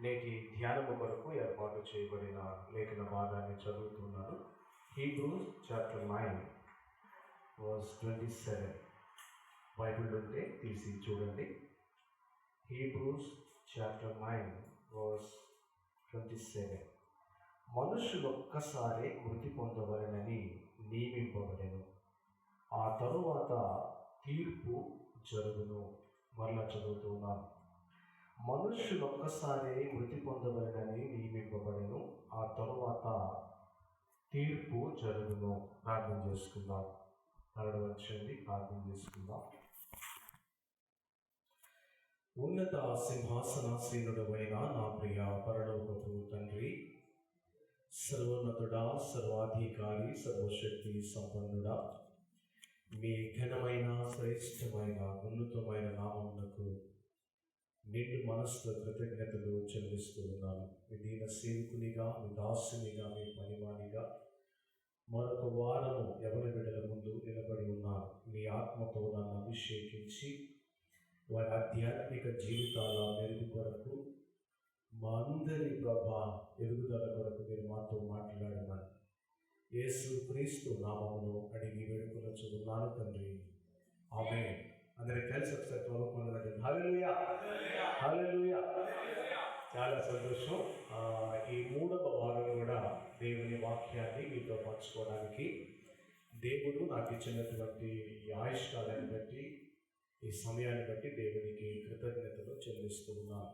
నేటి ధ్యానము కొరకు ఏర్పాటు చేయబడిన లేఖన భాగాన్ని చదువుతున్నాను. Hebrews chapter 9 verse 27. బైబిల్ ఉంటే తీసి చూడండి. Hebrews chapter 9 verse 27. మనుషులు ఒక్కసారి మృతి పొందవలెనని నియమింపబడెను, ఆ తరువాత తీర్పు జరుగును. మరలా చదువుతున్నాను. మనుష్యులు ఒక్కసారి మృతి పొందవలెనని నియమింపబడెను, ఆ తరువాత తీర్పు జరుగును. ప్రార్థన చేసుకుందాం. నడవచ్చండి, ప్రార్థన చేసుకుందాం. ఉన్నత సింహాసనాసీనుడవైన నా ప్రియ పరలోకపు తండ్రి, సర్వోన్నతుడా, సర్వాధికారి, సర్వశక్తి సంపన్నుడా, మీ ఘనమైన శ్రేష్టమైన ఉన్నతమైన నామమునకు నిండు మనసుతో కృతజ్ఞతలు చెల్లిస్తూ ఉన్నాను. మీ దీన సేవకునిగా, మీ దాసునిగా, మీ పనివానిగా మరొక వారము ఎవరి బిడ్డల ముందు నిలబడి ఉన్నాను. మీ ఆత్మతో నన్ను అభిషేకించి వారి ఆధ్యాత్మిక జీవితాల మెరుగు కొరకు, మా అందరి ప్రభా ఎదుగుదల కొరకు మీరు మాతో మాట్లాడమని యేసు క్రీస్తు నామమును అడిగి వేడుకొనుచున్నాను తండ్రి, ఆమేన్. అందరికి కలిసి ఒకసారి చదువుకున్నది హల్లెలూయా, హల్లెలూయా. చాలా సంతోషం. ఈ మూడవ వారం కూడా దేవుని వాక్యాన్ని మీతో పంచుకోవడానికి దేవుడు నాకు ఇచ్చినటువంటి ఈ ఆయుష్కాలాన్ని బట్టి, ఈ సమయాన్ని బట్టి దేవునికి కృతజ్ఞతలు చెల్లిస్తూ ఉన్నాను.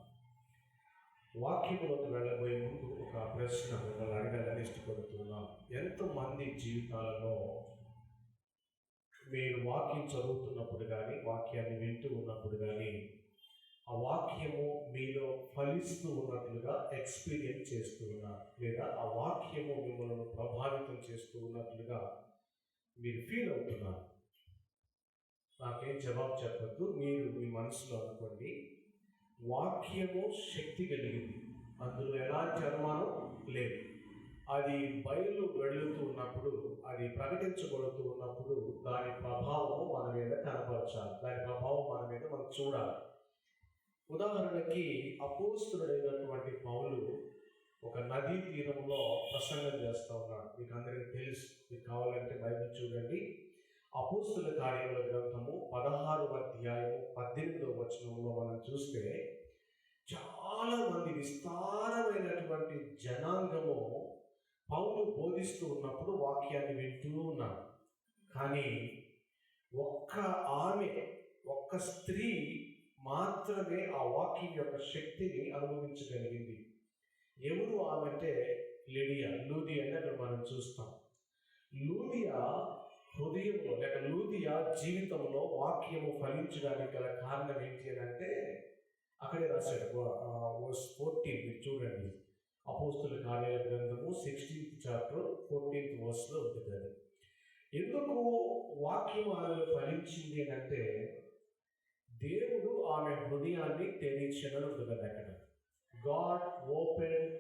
వాక్యంలోకి వెళ్ళబోయే ముందు ఒక ప్రశ్న మిమ్మల్ని అడగాలని ఇష్టపడుతున్నాను. ఎంతమంది జీవితాలలో మీరు వాక్యం చదువుతున్నప్పుడు కానీ, వాక్యాన్ని వింటూ ఉన్నప్పుడు కానీ, ఆ వాక్యము మీలో ఫలిస్తూ ఉన్నట్లుగా ఎక్స్పీరియన్స్ చేస్తూ ఉన్నారు, లేదా ఆ వాక్యము మిమ్మల్ని ప్రభావితం చేస్తూ ఉన్నట్లుగా మీరు ఫీల్ అవుతున్నారు? నాకేం జవాబు చెప్పద్దు, మీరు మీ మనసులో అనుకోండి. వాక్యము శక్తి కలిగింది, అందులో ఎలాంటి అనుమానం లేదు. అది బయలు వెళుతూ ఉన్నప్పుడు, అది ప్రకటించబడుతూ ఉన్నప్పుడు దాని ప్రభావం మన మీద కనపరచాలి, దాని ప్రభావం మన మీద మనం చూడాలి. ఉదాహరణకి అపోస్తలుడైనటువంటి పౌలు ఒక నదీ తీరంలో ప్రసంగం చేస్తూ ఉన్నాడు. మీకు అందరికీ తెలుసు. మీకు కావాలంటే బైబిల్ చూడండి. అపోస్తల కార్యముల గ్రంథము 16వ అధ్యాయము 18వ వచనంలో మనం చూస్తే చాలా మంది విస్తారమైనటువంటి జనాంగము పౌలు బోధిస్తూ ఉన్నప్పుడు వాక్యాన్ని వింటూ ఉన్నారు. కానీ ఒక్క స్త్రీ మాత్రమే ఆ వాక్యం యొక్క శక్తిని అనుభవించగలిగింది. ఎవరు ఆమె అంటే లూదియా అని అక్కడ మనం చూస్తాం. లూదియా హృదయంలో లేక లూదియా జీవితంలో వాక్యము ఫలించడానికి గల కారణం ఏంటి అని అంటే అక్కడే రాశాడు. వర్స్ 14 మీరు చూడండి. అపోస్తలుల కార్యాల గ్రంథము 16th చాప్టర్ 14th వర్స్లో ఉంటుంది. అది ఎందుకు వాక్యం ఆమెలో ఫలించింది అని అంటే దేవుడు ఆమె హృదయాన్ని తెరిచెను ఉంటుంది అక్కడ. God open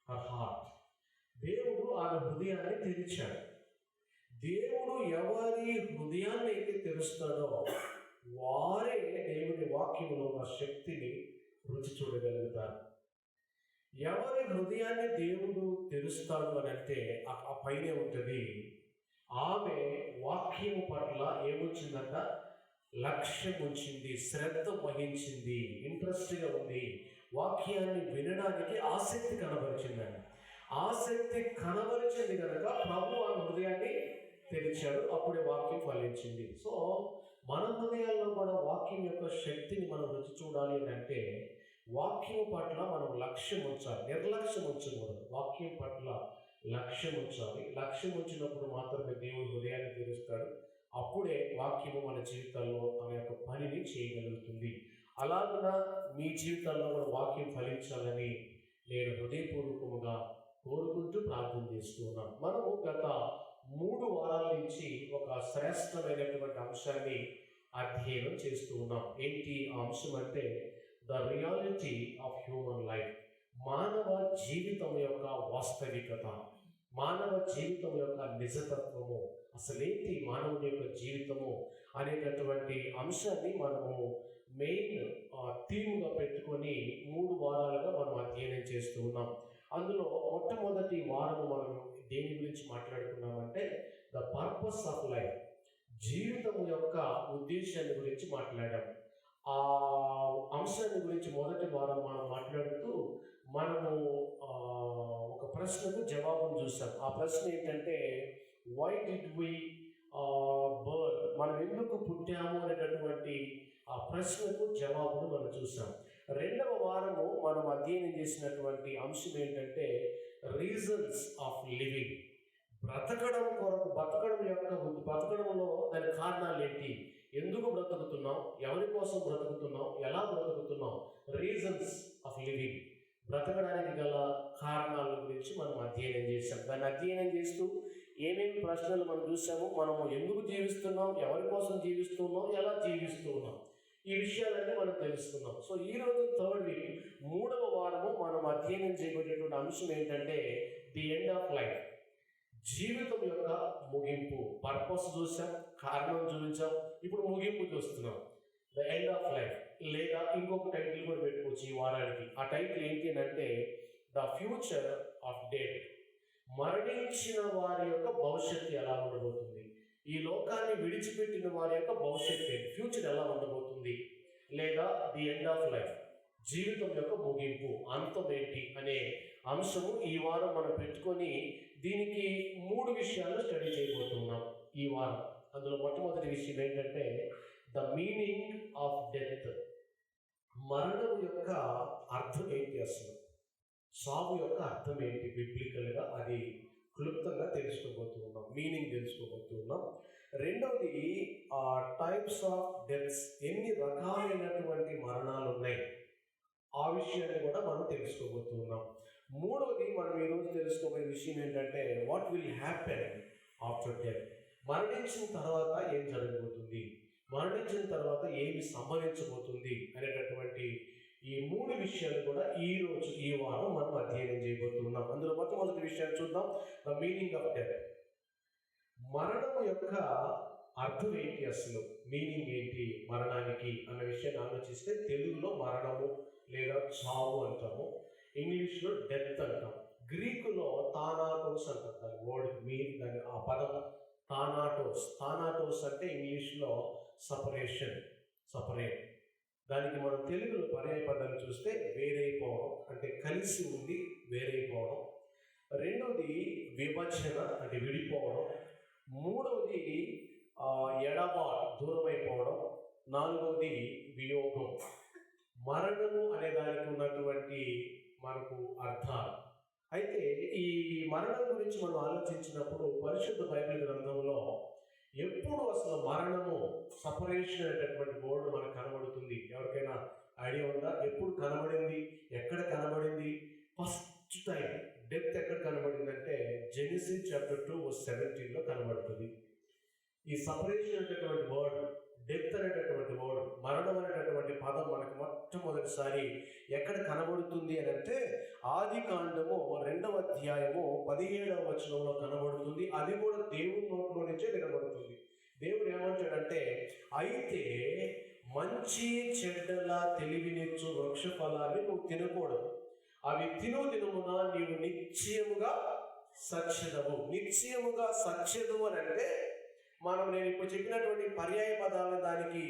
her heart. దేవుడు ఆమె హృదయాన్ని తెరిచాడు. దేవుడు ఎవరి హృదయాన్ని అయితే తెరుస్తాడో వారే దేవుని వాక్యంలో ఉన్న శక్తిని రుచి చూడగలుగుతారు. ఎవరి హృదయాన్ని దేవుడు తెరుస్తాడు అని అంటే ఆ పైనే ఉంటుంది. ఆమె వాక్యము పట్ల ఏమొచ్చిందంట? లక్ష్యం ఉంచింది, శ్రద్ధ వహించింది, ఇంట్రెస్ట్గా ఉంది, వాక్యాన్ని వినడానికి ఆసక్తి కనబరిచిందండి. ఆసక్తి కనబరిచింది కనుక ప్రభు ఆమె హృదయాన్ని తెరిచాడు. అప్పుడే వాక్యం ఫలించింది. సో మన హృదయాల్లో కూడా వాక్యం యొక్క శక్తిని మనం రుచి చూడాలి అని అంటే వాక్యం పట్ల మనం లక్ష్యం ఉంచాలి, నిర్లక్ష్యం ఉంచకూడదు. వాక్యం పట్ల లక్ష్యం ఉంచాలి. లక్ష్యం ఉంచినప్పుడు మాత్రమే దేవుడు హృదయాన్ని తెరుస్తాడు. అప్పుడే వాక్యము మన జీవితాల్లో తన యొక్క పనిని చేయగలుగుతుంది. అలాగున మీ జీవితాల్లో కూడా వాక్యం ఫలించాలని నేను హృదయపూర్వకముగా కోరుకుంటూ ప్రార్థన చేస్తూ ఉన్నాను. మనము గత 3 వారాల నుంచి ఒక శ్రేష్టమైనటువంటి అంశాన్ని అధ్యయనం చేస్తూ ఉన్నాం. ఏంటి ఆ అంశం అంటే the reality of human life. మానవ జీవితం యొక్క వాస్తవికత, మానవ జీవితం యొక్క నిజతత్వము, అసలేంటి మానవుని యొక్క జీవితము అనేటటువంటి అంశాన్ని మనము మెయిన్ థీమ్గా పెట్టుకొని 3 వారాలుగా మనం అధ్యయనం ఉన్నాం. అందులో మొట్టమొదటి వారం మనం దేని గురించి మాట్లాడుకున్నామంటే ద పర్పస్ ఆఫ్ లైఫ్, జీవితం యొక్క ఉద్దేశాన్ని గురించి మాట్లాడాం. ఆ అంశాన్ని గురించి మొదటి వారం మనం మాట్లాడుతూ మనము ఒక ప్రశ్నకు జవాబును చూసాం. ఆ ప్రశ్న ఏంటంటే వై డిడ్ వి బర్న్, మనం ఎందుకు పుట్టాము అనేటటువంటి ఆ ప్రశ్నకు జవాబును మనం చూసాం. రెండవ వారము మనం అధ్యయనం చేసినటువంటి అంశం ఏంటంటే రీజన్స్ ఆఫ్ లివింగ్, బ్రతకడం కొరకు, బ్రతకడంలో దాని కారణాలు ఏంటి, ఎందుకు బ్రతుకుతున్నాం, ఎవరి కోసం బ్రతుకుతున్నాం, ఎలా బ్రతుకుతున్నాం, రీజన్స్ ఆఫ్ లివింగ్, బ్రతకడానికి గల కారణాల గురించి మనం అధ్యయనం చేసాం. దాన్ని అధ్యయనం చేస్తూ ఏమేమి ప్రశ్నలు మనం చూసాము, మనము ఎందుకు జీవిస్తున్నాం, ఎవరి కోసం జీవిస్తున్నాం, ఎలా జీవిస్తున్నాం, ఈ విషయాలన్నీ మనం తెలుసుకున్నాం. సో ఈరోజు థర్డ్ వీక్, మూడవ వారము మనం అధ్యయనం చేయబడేటువంటి అంశం ఏంటంటే ది ఎండ్ ఆఫ్ లైఫ్, జీవితం యొక్క ముగింపు. పర్పస్ చూసాం, కారణం చూపించాం, ఇప్పుడు ముగింపు చూస్తున్నాం, ద ఎండ్ ఆఫ్ లైఫ్. లేదా ఇంకొక టైటిల్ కూడా పెట్టుకోవచ్చు ఈ వారానికి. ఆ టైటిల్ ఏంటి అంటే ద ఫ్యూచర్ ఆఫ్ డెత్, మరణించిన వారి యొక్క భవిష్యత్తు ఎలా ఉండబోతుంది, ఈ లోకాన్ని విడిచిపెట్టిన వారి యొక్క భవిష్యత్తు ఫ్యూచర్ ఎలా ఉండబోతుంది, లేదా ది ఎండ్ ఆఫ్ లైఫ్, జీవితం యొక్క ముగింపు, అంతం ఏంటి అనే అంశము ఈ వారం మనం పెట్టుకొని దీనికి 3 విషయాలు స్టడీ చేయబోతున్నాం ఈ వారం. అందులో మొట్టమొదటి విషయం ఏంటంటే ద మీనింగ్ ఆఫ్ డెత్, మరణం యొక్క అర్థం ఏంటి, అసలు సావు యొక్క అర్థం ఏంటి బిబ్లికల్గా, అది క్లుప్తంగా తెలుసుకోబోతున్నాం, మీనింగ్ తెలుసుకోబోతున్నాం. రెండవది టైప్స్ ఆఫ్ డెత్స్, ఎన్ని రకాలైనటువంటి మరణాలు ఉన్నాయి, ఆ విషయాన్ని కూడా మనం తెలుసుకోబోతున్నాం. మూడవది మనం ఈరోజు తెలుసుకోబోయే విషయం ఏంటంటే what will happen after death, మరణించిన తర్వాత ఏం జరగబోతుంది, మరణించిన తర్వాత ఏమి సంభవించబోతుంది అనేటటువంటి ఈ 3 విషయాలు కూడా ఈ వారం మనం అధ్యయనం చేయబోతున్నాం. అందులో మొట్టమొదటి విషయాన్ని చూద్దాం, ద మీనింగ్ ఆఫ్ డెత్, మరణం యొక్క అర్థం ఏంటి, అసలు మీనింగ్ ఏంటి మరణానికి అన్న విషయాన్ని ఆలోచిస్తే తెలుగులో మరణము లేదా చావు అంటాము, ఇంగ్లీష్లో డెత్ అంటాం, గ్రీకులో థానాటోస్ అంటారు. దాని వర్డ్ దాని ఆ పదం థానాటోస్ అంటే ఇంగ్లీష్లో సపరేట్. దానికి మనం తెలుగులో పర్యాయ పదాలు చూస్తే వేరైపోవడం, అంటే కలిసి ఉంది, వేరైపోవడం. రెండవది విభజన, అంటే విడిపోవడం. మూడవది ఎడబాటు, దూరమైపోవడం. నాలుగవది వియోగం. మరణము అనే దానికి ఉన్నటువంటి మనకు అర్థాలు. అయితే ఈ మరణం గురించి మనం ఆలోచించినప్పుడు పరిశుద్ధ బైబిల్ గ్రంథంలో ఎప్పుడు అసలు మరణము, సపరేషన్ అనేటటువంటి వర్డ్ మనకు కనబడుతుంది, ఎవరికైనా ఐడియా ఉందా? ఎప్పుడు కనబడింది, ఎక్కడ కనబడింది? ఫస్ట్ టైం డెత్ ఎక్కడ కనబడిందంటే జెనసిస్ చాప్టర్ 2:17 కనబడుతుంది. ఈ సపరేషన్ అనేటటువంటి వర్డ్, డెత్ అనేటటువంటి వర్డ్, మరణం అనేటటువంటి పదం మనకు మొట్టమొదటిసారి ఎక్కడ కనబడుతుంది అని అంటే ఆదికాండము 2వ అధ్యాయము 17వ వచనంలో కనబడుతుంది. అది కూడా దేవుని నోట్లో నుంచే వినబడుతుంది. దేవుడు ఏమంటాడంటే అయితే మంచి చెడ్డల తెలివినిచ్చు వృక్ష ఫలాన్ని నువ్వు తినకూడదు, అవి తినుదినమున నీవు నిశ్చయముగా సత్యదవు. నిశ్చయముగా సత్యదవు అని అంటే నేను ఇప్పుడు చెప్పినటువంటి పర్యాయ పదాలను దానికి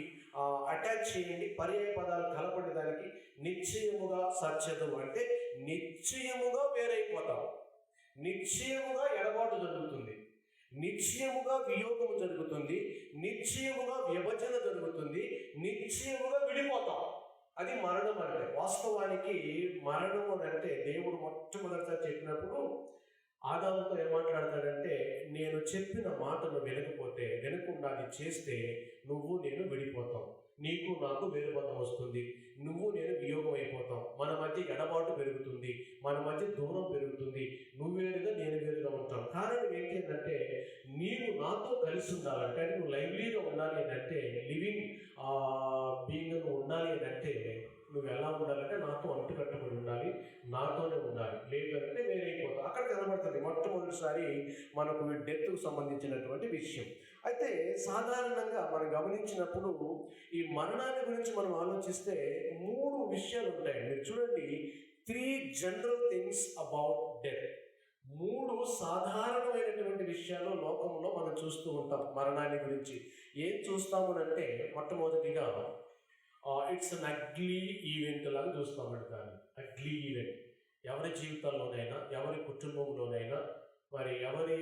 అటాచ్ చేయండి, పర్యాయ పదాలు కలపండి దానికి. నిశ్చయముగా సత్యదవు అంటే నిశ్చయముగా వేరైపోతావు, నిశ్చయముగా ఎడబాటు జరుగుతుంది, నిశ్చయముగా వియోగము జరుగుతుంది, నిశ్చయముగా విభజన జరుగుతుంది, నిశ్చయముగా విడిపోతాం. అది మరణం అంటే. వాస్తవానికి మరణము అంటే దేవుడు మొట్టమొదటిసారి చెప్పినప్పుడు ఆదాముతో ఏం మాట్లాడతాడంటే నేను చెప్పిన మాటను వినకుండా అది చేస్తే నువ్వు నేను విడిపోతాం, నీకు నాకు వేరుబంధం వస్తుంది, నువ్వు నేను వియోగం అయిపోతాం, మన మధ్య ఎడబాటు పెరుగుతుంది, మన మధ్య దూరం పెరుగుతుంది, నువ్వు వేరుగా నేను వేరుగా ఉంటాం. కారణం ఏంటి అంటే నీవు నాతో కలిసి ఉండాలంటే, నువ్వు లైవ్లీగా ఉండాలి అంటే, లివింగ్ బీయింగ్ ఉండాలి అంటే నువ్వు ఎలా ఉండాలంటే నాతో అంటుకట్టుబడి ఉండాలి, నాతోనే ఉండాలి, లేదంటే వేరైపోతావు. అక్కడ కనబడుతుంది మొట్టమొదటిసారి మనకు డెత్కు సంబంధించినటువంటి విషయం. అయితే సాధారణంగా మనం గమనించినప్పుడు ఈ మరణాన్ని గురించి మనం ఆలోచిస్తే 3 విషయాలు ఉంటాయి. మీరు చూడండి, three general things about death. మూడు సాధారణమైనటువంటి విషయాలు లోకంలో మనం చూస్తూ ఉంటాం మరణాన్ని గురించి. ఏం చూస్తాము అంటే మొట్టమొదటిగా ఇట్స్ అన్ అగ్లీ ఈవెంట్ లాగా చూస్తామండి. దాన్ని అగ్లీ ఈవెంట్. ఎవరి జీవితంలోనైనా, ఎవరి కుటుంబంలోనైనా, మరి ఎవరి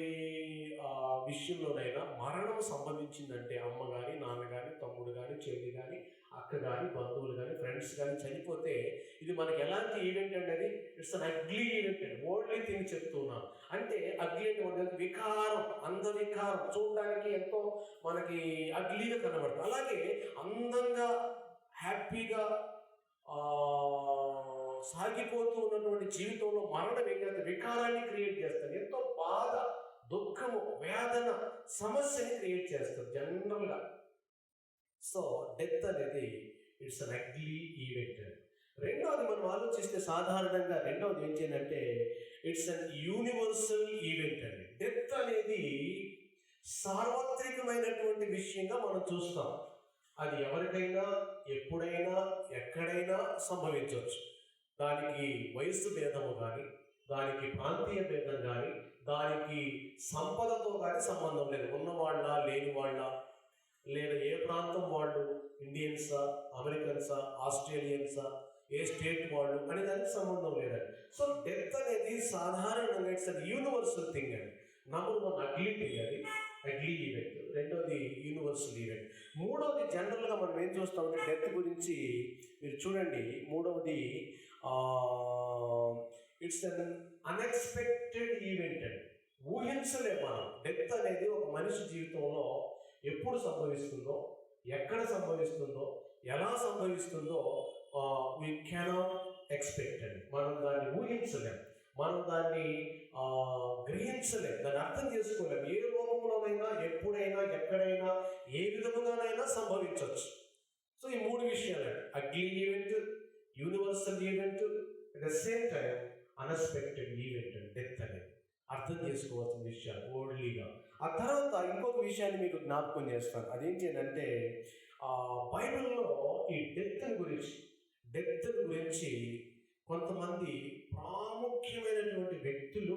విషయంలోనైనా మరణం సంభవించిందంటే, అమ్మ కానీ, నాన్న కానీ, తమ్ముడు కానీ, చెల్లి కానీ, అక్క కానీ, బంధువులు కానీ, ఫ్రెండ్స్ కానీ చనిపోతే ఇది మనకి ఎలాంటి ఈవెంట్ అనేది? ఇట్స్ అన్ అగ్లీ ఈవెంట్ అండి. ఓన్లీ థింగ్ చెప్తున్నాం. అంటే అగ్లీ అంటే వికారం, అందవికారం, చూడడానికి ఎంతో మనకి అగ్లీగా కనబడుతుంది. అలాగే అందంగా, హ్యాపీగా సాగిపోతూ ఉన్నటువంటి జీవితంలో మరణం ఏం చేస్తుంది? వికారాన్ని క్రియేట్ చేస్తుంది. ఎంతో బాధ, దుఃఖము, వేదన, సమస్యని క్రియేట్ చేస్తుంది జనరల్గా. సో డెత్ అనేది ఇట్స్ అన్ అగ్లీ ఈవెంట్. రెండవది మనం ఆలోచిస్తే సాధారణంగా రెండవది ఏం చేయాలంటే ఇట్స్ అన్ యూనివర్సల్ ఈవెంట్ అండి. డెత్ అనేది సార్వత్రికమైనటువంటి విషయంగా మనం చూస్తాం. అది ఎవరికైనా, ఎప్పుడైనా, ఎక్కడైనా సంభవించవచ్చు. దానికి వయస్సు భేదము కానీ, దానికి ప్రాంతీయ భేదం కానీ, దానికి సంపదతో కానీ సంబంధం లేదు. ఉన్నవాళ్ళ, లేని వాళ్ళ, లేదా ఏ ప్రాంతం వాళ్ళు, ఇండియన్సా, అమెరికన్సా, ఆస్ట్రేలియన్సా, ఏ స్టేట్ వాళ్ళు అనే దానికి సంబంధం లేదండి. సో డెత్ అనేది సాధారణంగా ఇట్స్ అన్ యూనివర్సల్ థింగ్ అండి. నంబర్ వన్ అగ్లీ థింగ్, అది అగ్లీ ఈవెంట్. రెండోది యూనివర్సల్ ఈవెంట్. మూడవది జనరల్గా మనం ఏం చూస్తామంటే డెత్ గురించి మీరు చూడండి. మూడవది ఇట్స్ అన్ అన్ఎక్స్పెక్టెడ్ ఈవెంట్ అండి. ఊహించలేము మనం. డెత్ అనేది ఒక మనిషి జీవితంలో ఎప్పుడు సంభవిస్తుందో, ఎక్కడ సంభవిస్తుందో, ఎలా సంభవిస్తుందో వీ కెనాట్ ఎక్స్పెక్ట్ అండి. మనం దాన్ని ఊహించలేము, మనం దాన్ని గ్రహించలేము, దాన్ని అర్థం చేసుకోలేము. ఏ రూపంలోనైనా, ఎప్పుడైనా, ఎక్కడైనా, ఏ విధముగానైనా సంభవించవచ్చు. సో ఈ మూడు విషయాలండి: ugly event, universal event, at the same time unexpected event అండి డెత్ అనేది. అర్థం చేసుకోవాల్సిన విషయాలు ఓల్డ్లీగా. ఆ తర్వాత ఇంకొక విషయాన్ని మీకు జ్ఞాపకం చేస్తాను. అదేంటి అంటే బైబిల్లో ఈ డెత్ గురించి కొంతమంది ప్రాముఖ్యమైనటువంటి వ్యక్తులు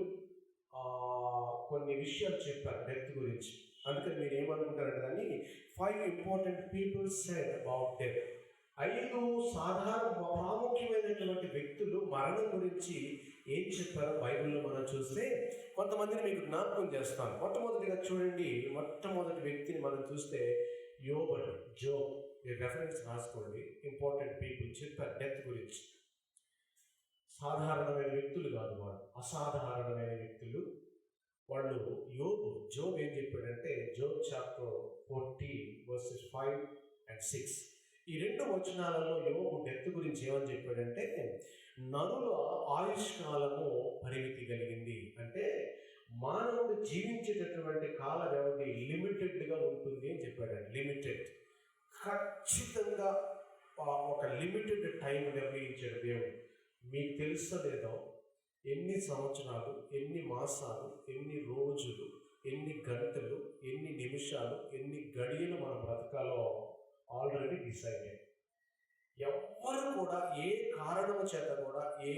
కొన్ని విషయాలు చెప్పారు డెత్ గురించి. అందుకని మీరు ఏమనుకుంటారంటే దాన్ని 5 important people said about death. 5 సాధారణ ప్రాముఖ్యమైనటువంటి వ్యక్తులు మరణం గురించి ఏం చెప్పారో బైబిల్లో మనం చూస్తే కొంతమందిని మీకు జ్ఞాపకం చేస్తాను. మొట్టమొదటిగా చూడండి, మొట్టమొదటి వ్యక్తిని మనం చూస్తే యోబు. జోబ్, మీరు రెఫరెన్స్ రాసుకోండి. ఇంపార్టెంట్ పీపుల్ చెప్పారు డెత్ గురించి. సాధారణమైన వ్యక్తులు కాదు వాళ్ళు, అసాధారణమైన వ్యక్తులు వాళ్ళు. జోబ్ ఏం చెప్పాడంటే, జోబ్ చాప్టర్ 40 verses 5 and 6, ఈ 2 వచనాలలో యోబు డెత్ గురించి ఏమని చెప్పాడంటే, నరుల ఆయుష్కాలము పరిమితి కలిగింది. అంటే మానవుడు జీవించేటటువంటి కాల వ్యవధి లిమిటెడ్గా ఉంటుంది అని చెప్పాడండి. లిమిటెడ్, ఖచ్చితంగా ఒక లిమిటెడ్ టైం నిర్ణయించాడు దేవుడు. మీకు తెలుసో లేదో, ఎన్ని సంవత్సరాలు, ఎన్ని మాసాలు, ఎన్ని రోజులు, ఎన్ని గంటలు, ఎన్ని నిమిషాలు, ఎన్ని గడియలు మనం బ్రతకాలో ఆల్రెడీ డిసైడెడ్. ఎవ్వరు కూడా ఏ కారణము చేత కూడా, ఏ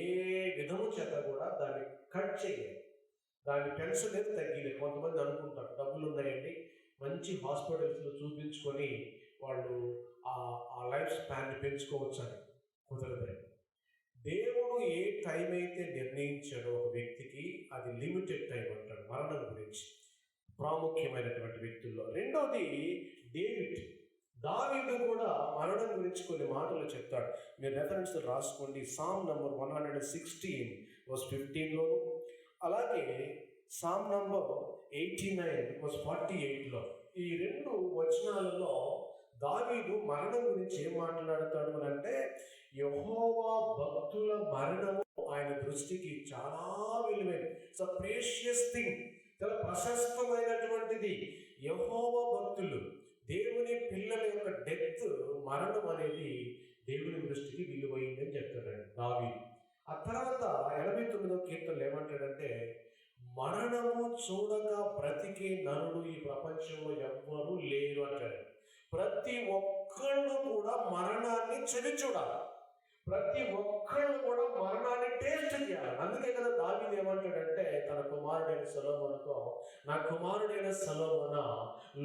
విధము చేత కూడా దాన్ని కట్ చేయాలి. దాన్ని పెంచలేదు, తగ్గిలేదు. కొంతమంది అనుకుంటారు డబ్బులు ఉన్నాయండి, మంచి హాస్పిటల్స్లో చూపించుకొని వాళ్ళు ఆ లైఫ్ స్పాన్ని పెంచుకోవచ్చు అని. కుదరదండి. దేవుడు ఏ టైం అయితే నిర్ణయించాడో ఒక వ్యక్తికి, అది లిమిటెడ్ టైం అంటాడు మరణం గురించి. ప్రాముఖ్యమైనటువంటి వ్యక్తుల్లో రెండోది దావీదు కూడా మరణం గురించి కొన్ని మాటలు చెప్తాడు. మీరు రెఫరెన్స్ రాసుకోండి. సామ్ నంబర్ 116 verse 15లో, అలాగే సామ్ నంబర్ 89 verse 48లో. ఈ 2 వచనాలలో దావీదు మరణం గురించి ఏం మాట్లాడతాడు అని అంటే, యెహోవా భక్తుల మరణము ఆయన దృష్టికి చాలా విలువైనది. ఇట్స్ అ ప్రేషియస్ థింగ్, చాలా ప్రశస్తమైనటువంటిది. యెహోవా భక్తులు, దేవుని పిల్లల యొక్క డెత్, మరణం అనేది దేవుని దృష్టికి విలువైందని చెప్తాడండి దావీదు. ఆ తర్వాత 89వ కీర్తనలో ఏమంటాడంటే, మరణము చూడగా బ్రతికే నరుడు ఈ ప్రపంచంలో ఎవ్వరూ లేరు అంటాడు. ప్రతి ఒక్కళ్ళు కూడా మరణాన్ని చవి చూడాలి. ప్రతి ఒక్కళ్ళు కూడా మరణాన్ని కుమారుడైన సొలొమోనుతో, నా కుమారుడైన సొలొమోన,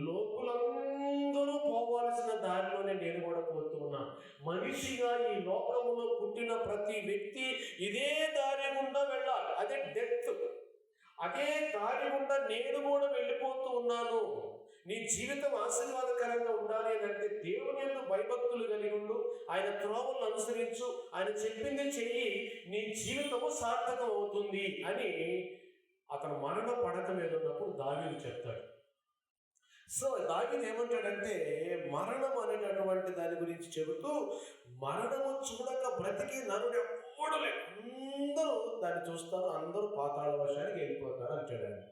లోకులందరూ పోవాల్సిన దారిలోనే నేను కూడా పోతూ ఉన్నాను. మనిషిగా ఈ లోకంలో పుట్టిన ప్రతి వ్యక్తి ఇదే దారి గుండా వెళ్ళాలి, అదే డెత్. అదే దారి గుండా నేను కూడా వెళ్ళిపోతూ ఉన్నాను. నీ జీవితం ఆశీర్వాదకరంగా ఉండాలి అంటే దేవుని యందు భయభక్తులు కలిగి ఉండు, ఆయన త్రోవలను అనుసరించు, ఆయన చెప్పింది చెయ్యి, నీ జీవితము సార్థకం అవుతుంది అని అతను మరణ పడక మీద ఉన్నప్పుడు దావీదు చెప్తాడు. సో దావీదు ఏమంటాడంటే, మరణం అనేటటువంటి దాని గురించి చెబుతూ, మరణము చూడక బ్రతికి నరుడు ఎప్పుడు లేదు, అందరూ దాన్ని చూస్తారు, అందరూ పాతాళ వశానికి వెళ్ళిపోతారు అంటాడండి.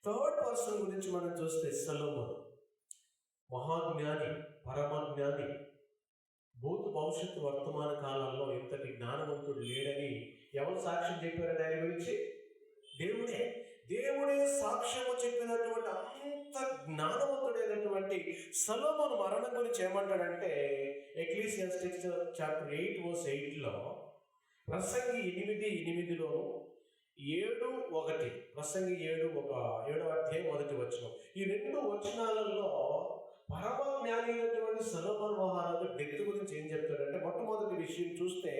థర్డ్ పర్సన్ గురించి మనం చూస్తే సొలొమోను మహాజ్ఞాని, పరమజ్ఞాని. భూత భవిష్యత్తు వర్తమాన కాలంలో ఇంతటి జ్ఞానవంతుడు లేడని ఎవరు సాక్ష్యం చెప్పారని ఆయన గురించి? దేవుడే సాక్ష్యము చెప్పినటువంటి అంత జ్ఞానవంతుడైనటువంటి సొలొమోను మరణం గురించి ఏమంటాడంటే, ఎక్లీసియాస్టిక్స్ చాప్టర్ 8:8లో, ప్రసంగి 8:8లోను, 7:1, ప్రసంగి 7వ అధ్యాయం 1వ వచనం, ఈ 2 వచనాలలో పరమ జ్ఞాని అయినటువంటి సొలొమోను మహారాజు డెత్ గురించి ఏం చెప్తాడంటే, మొట్టమొదటి విషయం చూస్తే,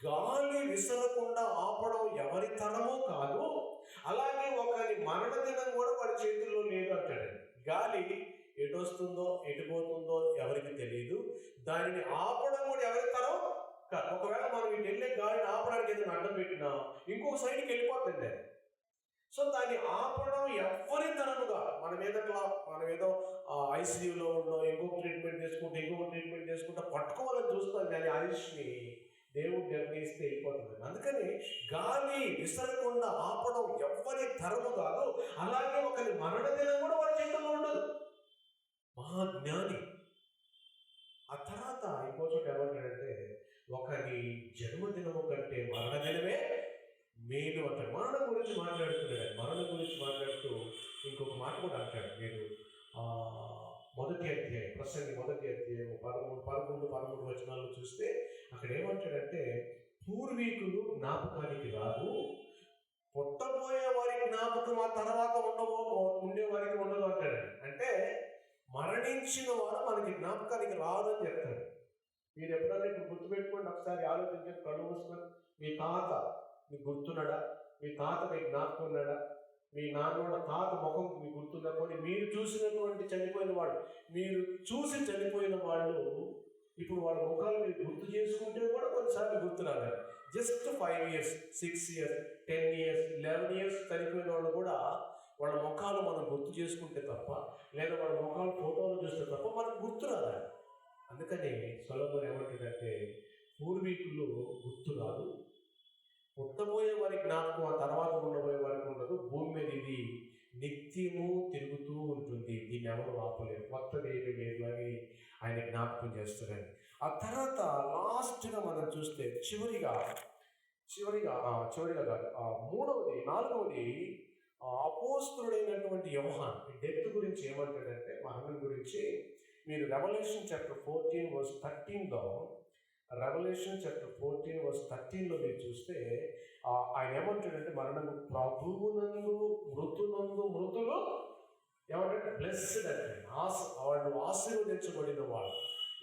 గాలి విసరకుండా ఆపడం ఎవరి తరమో కాదు, అలాగే ఒకరి మరణ దినం కూడా వాడి చేతుల్లో లేదు అంటాడండి. గాలి ఎటు వస్తుందో ఎటు పోతుందో ఎవరికి తెలియదు, దానిని ఆపడం కూడా ఎవరి తరం కాదు. ఒకవేళ మనం ఇటు వెళ్ళే గాలిని ఆపడానికి ఏదైనా అడ్డం పెట్టినా ఇంకొక సైడ్కి వెళ్ళిపోతుంది. సో దాన్ని ఆపడం ఎవరి తరముగా, మనం ఏదో ఐసీయూలో ఉండో ఇంకొక ట్రీట్మెంట్ చేసుకుంటే పట్టుకోవాలని చూస్తాం, కానీ ఆయుష్ని దేవుడు నిర్ణయిస్తే అయిపోతుంది. అందుకని గాలి విసరకుండా ఆపడం ఎవ్వరి తరము కాదు, అలాగే ఒకరి మరణ దినం కూడా వాడి చేతుల్లో ఉండదు. మహాజ్ఞాని. ఆ తర్వాత ఇంకో చోట ఏమంటాడంటే, ఒకరి జన్మదినము కంటే మరణ దినమే మేలు అంటాడు. మరణం గురించి మాట్లాడుతున్నాడు. మరణం గురించి మాట్లాడుతూ ఇంకొక మాట కూడా అంటాడు. మీరు మొదటి అధ్యాయం, ప్రసంగి 1వ అధ్యాయం 13 వచనాల్లో చూస్తే అక్కడ ఏమంటాడంటే, పూర్వీకులు జ్ఞాపకానికి రాదు, పుట్టబోయే వారి జ్ఞాపకం ఆ తర్వాత ఉండే వారికి ఉండదు అంటాడు. అంటే మరణించిన వారు మనకి జ్ఞాపకానికి రాదు అని చెప్తాడు. మీరు ఎప్పుడైనా ఇప్పుడు గుర్తుపెట్టుకోండి, ఒకసారి ఆలోచించండి, కళ్ళు మూసుకొని, మీ తాత మీకు గుర్తున్నాడా? మీ తాత మీకు జ్ఞాపకం ఉన్నాడా? మీ నాన్న తాత ముఖం మీకు గుర్తుందా? కొన్ని మీరు చూసినటువంటి చనిపోయిన వాళ్ళు, మీరు చూసి చనిపోయిన వాళ్ళు ఇప్పుడు వాళ్ళ ముఖాలు మీరు గుర్తు చేసుకుంటే కూడా కొన్నిసార్లు గుర్తురాదు. Just 5 years, 6 years, 10 years, 11 years చనిపోయిన వాళ్ళు కూడా వాళ్ళ ముఖాలు మనం గుర్తు చేసుకుంటే తప్ప, లేదా వాళ్ళ ముఖాలు ఫోటోలు చూస్తే తప్ప మనకు గుర్తురాదు. అందుకని సొలొమోను ఏమంటాడంటే, పూర్వీకులు గుర్తురాదు, పుట్టబోయే వారి జ్ఞాపకం ఆ తర్వాత ఉండబోయే వారికి ఉండదు, భూమి మీద ఇది నిత్యము తిరుగుతూ ఉంటుంది, దీన్ని ఎవరు ఆపలేరు, కొత్తది ఏమీ లేదు అని ఆయన జ్ఞాపకం చేస్తున్నాడు. ఆ తర్వాత లాస్ట్గా మనం చూస్తే చివరిగా కాదు, 4వది అపోస్తలుడైనటువంటి యోహాన్ డెత్ గురించి ఏమంటాడంటే, మరణం గురించి మీరు రెవల్యూషన్ చాప్టర్ 14:13లో, రెవల్యూషన్ చాప్టర్ 14:13లో మీరు చూస్తే ఆయన ఏమంటాడంటే, మరణము ప్రభువునందు మృతులు ఏమంటే బ్లెస్డ్ అంటే వాళ్ళు ఆశీర్వదించబడిన వాళ్ళు,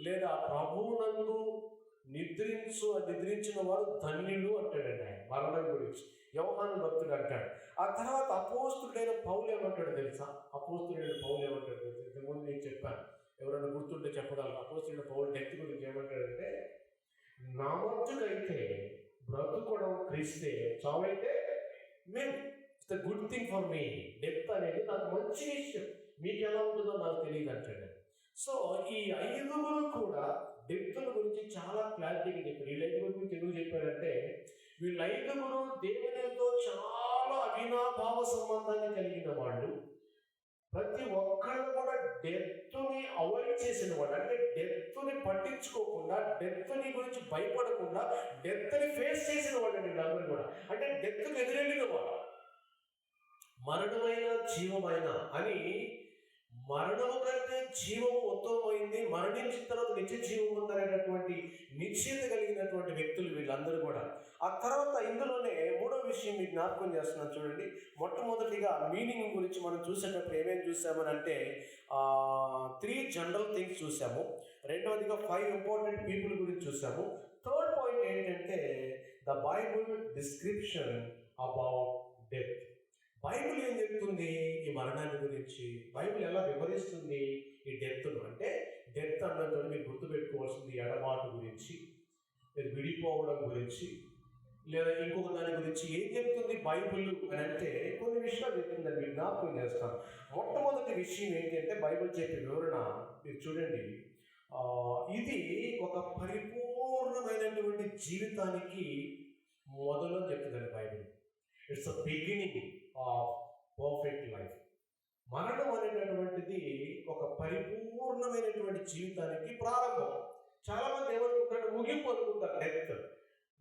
లేదా ప్రభువునందు నిద్రించిన వారు ధన్యులు అంటాడండి ఆయన మరణం గురించి. యోహాను భక్తుడు అంటాడు. ఆ తర్వాత అపోస్తుడైన పౌలు ఏమంటాడు తెలుసా? ఇంతకుముందు నేను చెప్పాను, ఎవరైనా గుర్తుంటే చెప్పగలరు. అపోస్తుడైన పౌలు డెత్ గురించి ఏమంటాడంటే, నా మట్టుకైతే బ్రతుకోవడం క్రీస్తే, చావైతే మేము, it's the good thing for me. Death అనేది నాకు మంచి విషయం, మీకు ఎలా ఉంటుందో నాకు తెలియదు అంటాడు. సో ఈ 5 కూడా డెత్ల గురించి చాలా క్లారిటీగా చెప్పారు. వీళ్ళ గురించి ఎందుకు చెప్పారంటే, వీళ్ళ 5 దేవునితో చాలా అవినాభావ సంబంధాన్ని కలిగిన వాళ్ళు. ప్రతి ఒక్కళ్ళు కూడా డెత్ని అవాయిడ్ చేసిన వాళ్ళు, అంటే డెత్ని పట్టించుకోకుండా, డెత్ని గురించి భయపడకుండా డెత్ని ఫేస్ చేసిన వాళ్ళు అండి వీళ్ళందరూ కూడా. అంటే డెత్కి ఎదురెళ్ళిన వాళ్ళు, మరణమైన జీవమైన అని మరణము కంటే జీవము ఉత్తమమైంది, మరణించిన తర్వాత నిత్య జీవం ఉందనేటటువంటి నిశ్చయత కలిగినటువంటి వ్యక్తులు వీళ్ళందరూ కూడా. ఆ తర్వాత ఇందులోనే మూడో విషయం మీకు జ్ఞాపకం చేస్తున్నాను చూడండి. మొట్టమొదటిగా మీనింగ్ గురించి మనం చూసేటప్పుడు ఏమేమి చూసామని అంటే 3 జనరల్ థింగ్స్ చూసాము. రెండవదిగా 5 ఇంపార్టెంట్ పీపుల్ గురించి చూసాము. థర్డ్ పాయింట్ ఏంటంటే the Bible description about death. Bible ఏం చెప్తుంది ఈ మరణాన్ని గురించి? బైబిల్ ఎలా వివరిస్తుంది ఈ డెత్ను? అంటే డెత్ అన్నది మీరు గుర్తుపెట్టుకోవాల్సింది ఎడబాటు గురించి, లేదా విడిపోవడం గురించి, లేదా ఇంకొక దాని గురించి ఏం చెప్తుంది బైబిల్ అని అంటే కొన్ని విషయాలు చెప్తుందని మీరు జ్ఞాపకం చేస్తాను. మొట్టమొదటి విషయం ఏంటంటే బైబిల్ చెప్పే వివరణ మీరు చూడండి. ఇది ఒక పరిపూర్ణమైనటువంటి జీవితానికి మొదలు చెప్తుందండి Bible. It's a beginning of perfect life. మరణం అనేటటువంటిది ఒక పరిపూర్ణమైనటువంటి జీవితానికి ప్రారంభం. చాలా మంది ఏమనుకుంటారు, ముగింపు అనుకుంటారు.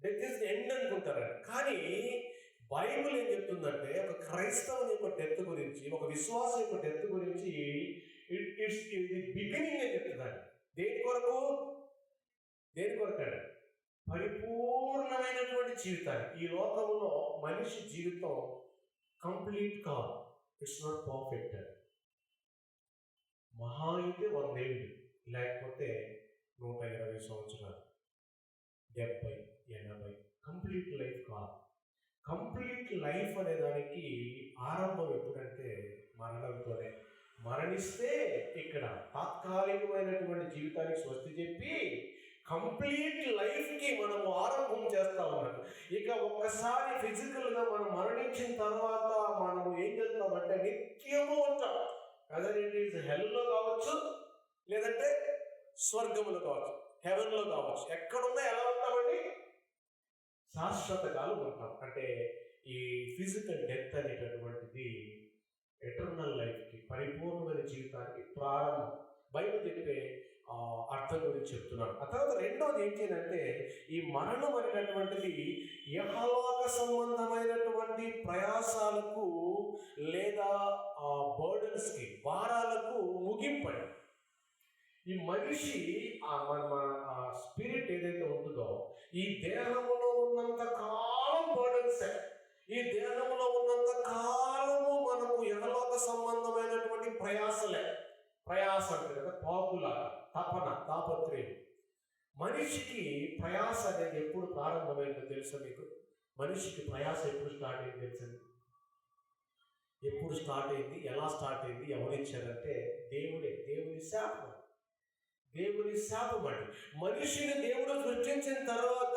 డెత్ ఇస్ ది ఎండ్ అనుకుంటారండి. కానీ బైబిల్ ఏం చెప్తుందంటే ఒక క్రైస్తవుని యొక్క డెత్ గురించి, ఒక విశ్వాసం యొక్క డెత్ గురించి ఇట్స్ ది బిగినింగ్ అని చెప్తుందండి. దేని కొరకు అండి? పరిపూర్ణమైనటువంటి జీవితాన్ని. ఈ లోకంలో మనిషి జీవితం కంప్లీట్ కాదు, ఇట్స్ నాట్ పర్ఫెక్ట్. మహా అయితే 100 ఏళ్ళు, లేకపోతే 120 సంవత్సరాలు, 70, 80. కంప్లీట్ లైఫ్ కాదు. కంప్లీట్ లైఫ్ అనే దానికి ఆరంభం ఎప్పుడంటే మరణంతోనే. మరణిస్తే ఇక్కడ తాత్కాలికమైనటువంటి జీవితానికి స్వస్తి చెప్పి కంప్లీట్ లైఫ్కి మనము ఆరంభం చేస్తా ఉన్నాం. ఇక ఒక్కసారి ఫిజికల్గా మనం మరణించిన తర్వాత మనము ఏం చేస్తామంటే నిత్యము ఉంటాం. అదర్ ఇట్ ఈస్ హెల్లో కావచ్చు, లేదంటే స్వర్గంలో కావచ్చు, హెవెన్లో కావచ్చు. ఎక్కడున్నా ఎలా ఉంటామండి? శాశ్వత కాలం ఉంటాం. అంటే ఈ ఫిజికల్ డెత్ అనేటటువంటిది ఎటర్నల్ లైఫ్కి, పరిపూర్ణమైన జీవితానికి ప్రారంభం. బైబిల్ చెప్పే అర్థం గురించి చెప్తున్నాను. ఆ తర్వాత రెండోది ఏంటి అంటే ఈ మరణం అనేటటువంటిది యెహోవా సంబంధమైనటువంటి ప్రయాసాలకు లేదా బర్డన్స్కి, భారాలకు ముగింపండి. ఈ మనిషి మన స్పిరిట్ ఏదైతే ఉంటుందో ఈ దేహంలో ఉన్నంత కాలం బర్డన్స్, ఈ దేహంలో ఉన్నంత కాలము మనకు యెహోవా సంబంధమైనటువంటి ప్రయాస అంటే కదా, పాపుల తపన, తాపత్రయం. మనిషికి ప్రయాస అనేది ఎప్పుడు ప్రారంభమైందో తెలుసా మీకు? మనిషికి ప్రయాస ఎప్పుడు స్టార్ట్ అయింది తెలుసా? ఎప్పుడు స్టార్ట్ అయింది, ఎలా స్టార్ట్ అయింది, ఎవరిచ్చారంటే దేవుని శాపం. దేవుని శాపం అండి. మనిషిని దేవుడు సృష్టించిన తర్వాత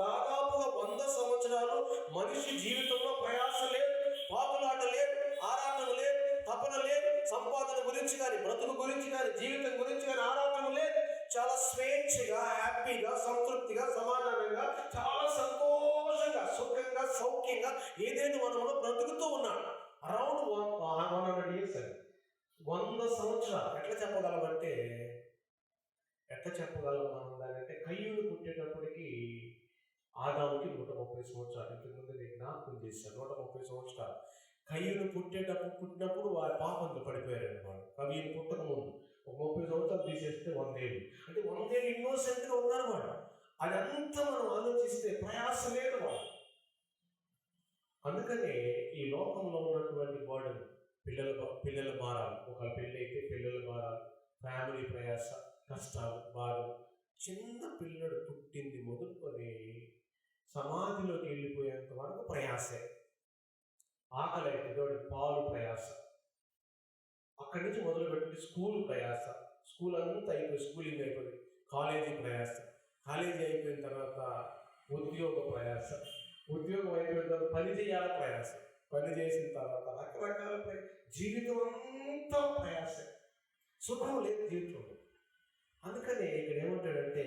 దాదాపుగా 100 సంవత్సరాలు మనిషి జీవితంలో ప్రయాస లేదు, పాపులాట లేదు, ఆరాటం లేదు, తపన లేదు, సంపాదన గురించి కానీ, బ్రతుకు గురించి కానీ, జీవితం గురించి కానీ ఆరాటం లేదు. చాలా స్వేచ్ఛగా, హ్యాపీగా, సంతృప్తిగా, సమాధానంగా, చాలా సంతోషంగా, సుఖంగా, సౌఖ్యంగా ఏదైనా వనంలో బ్రతుకుతూ ఉన్నాడు. అరౌండ్ 100 years అండి. 100 సంవత్సరాలు. ఎట్లా చెప్పగలం మనం దానంటే? కయ్యూను పుట్టేటప్పటికి ఆదాముకి 130 సంవత్సరాలు. ఇంతకుముందు నేను జ్ఞాపకం చేశాను. 130 సంవత్సరాలు. కయ్యూను పుట్టినప్పుడు వారి పాపంలో పడిపోయారండి వాడు. కయ్యూను పుట్టక ముందు ఒక 30 సంవత్సరాలు తీసేస్తే 100 ఏళ్ళు. అంటే 100 ఏళ్ళు ఇన్నోసెంట్గా ఉన్నారు వాడు. అదంతా మనం ఆలోచిస్తే ప్రయాస లేదు వాడు. అందుకనే ఈ లోకంలో ఉన్నటువంటి బర్డన్, పిల్లల భారాలు, ఒక పెళ్ళి అయితే పిల్లల భారాలు, ఫ్యామిలీ ప్రయాస, కష్టాలు, బాధలు. చిన్న పిల్లడు పుట్టింది మొదలుకొని సమాధిలోకి వెళ్ళిపోయేంత వరకు ప్రయాసే. ఆకలి అయితే పాలు ప్రయాస, అక్కడి నుంచి మొదలుపెట్టి స్కూల్ ప్రయాస, స్కూల్ అంతా అయిపోయి స్కూలింగ్ అయిపోయింది, కాలేజీ ప్రయాస, కాలేజీ అయిపోయిన తర్వాత ఉద్యోగ ప్రయాస, ఉద్యోగం అయిపోయిన తర్వాత పని చేయాల ప్రయాస, పని చేసిన తర్వాత రకరకాల జీవితం అంతా ప్రయాస, సుఖం లేదు జీవితంలో. అందుకనే ఇక్కడ ఏమంటాడంటే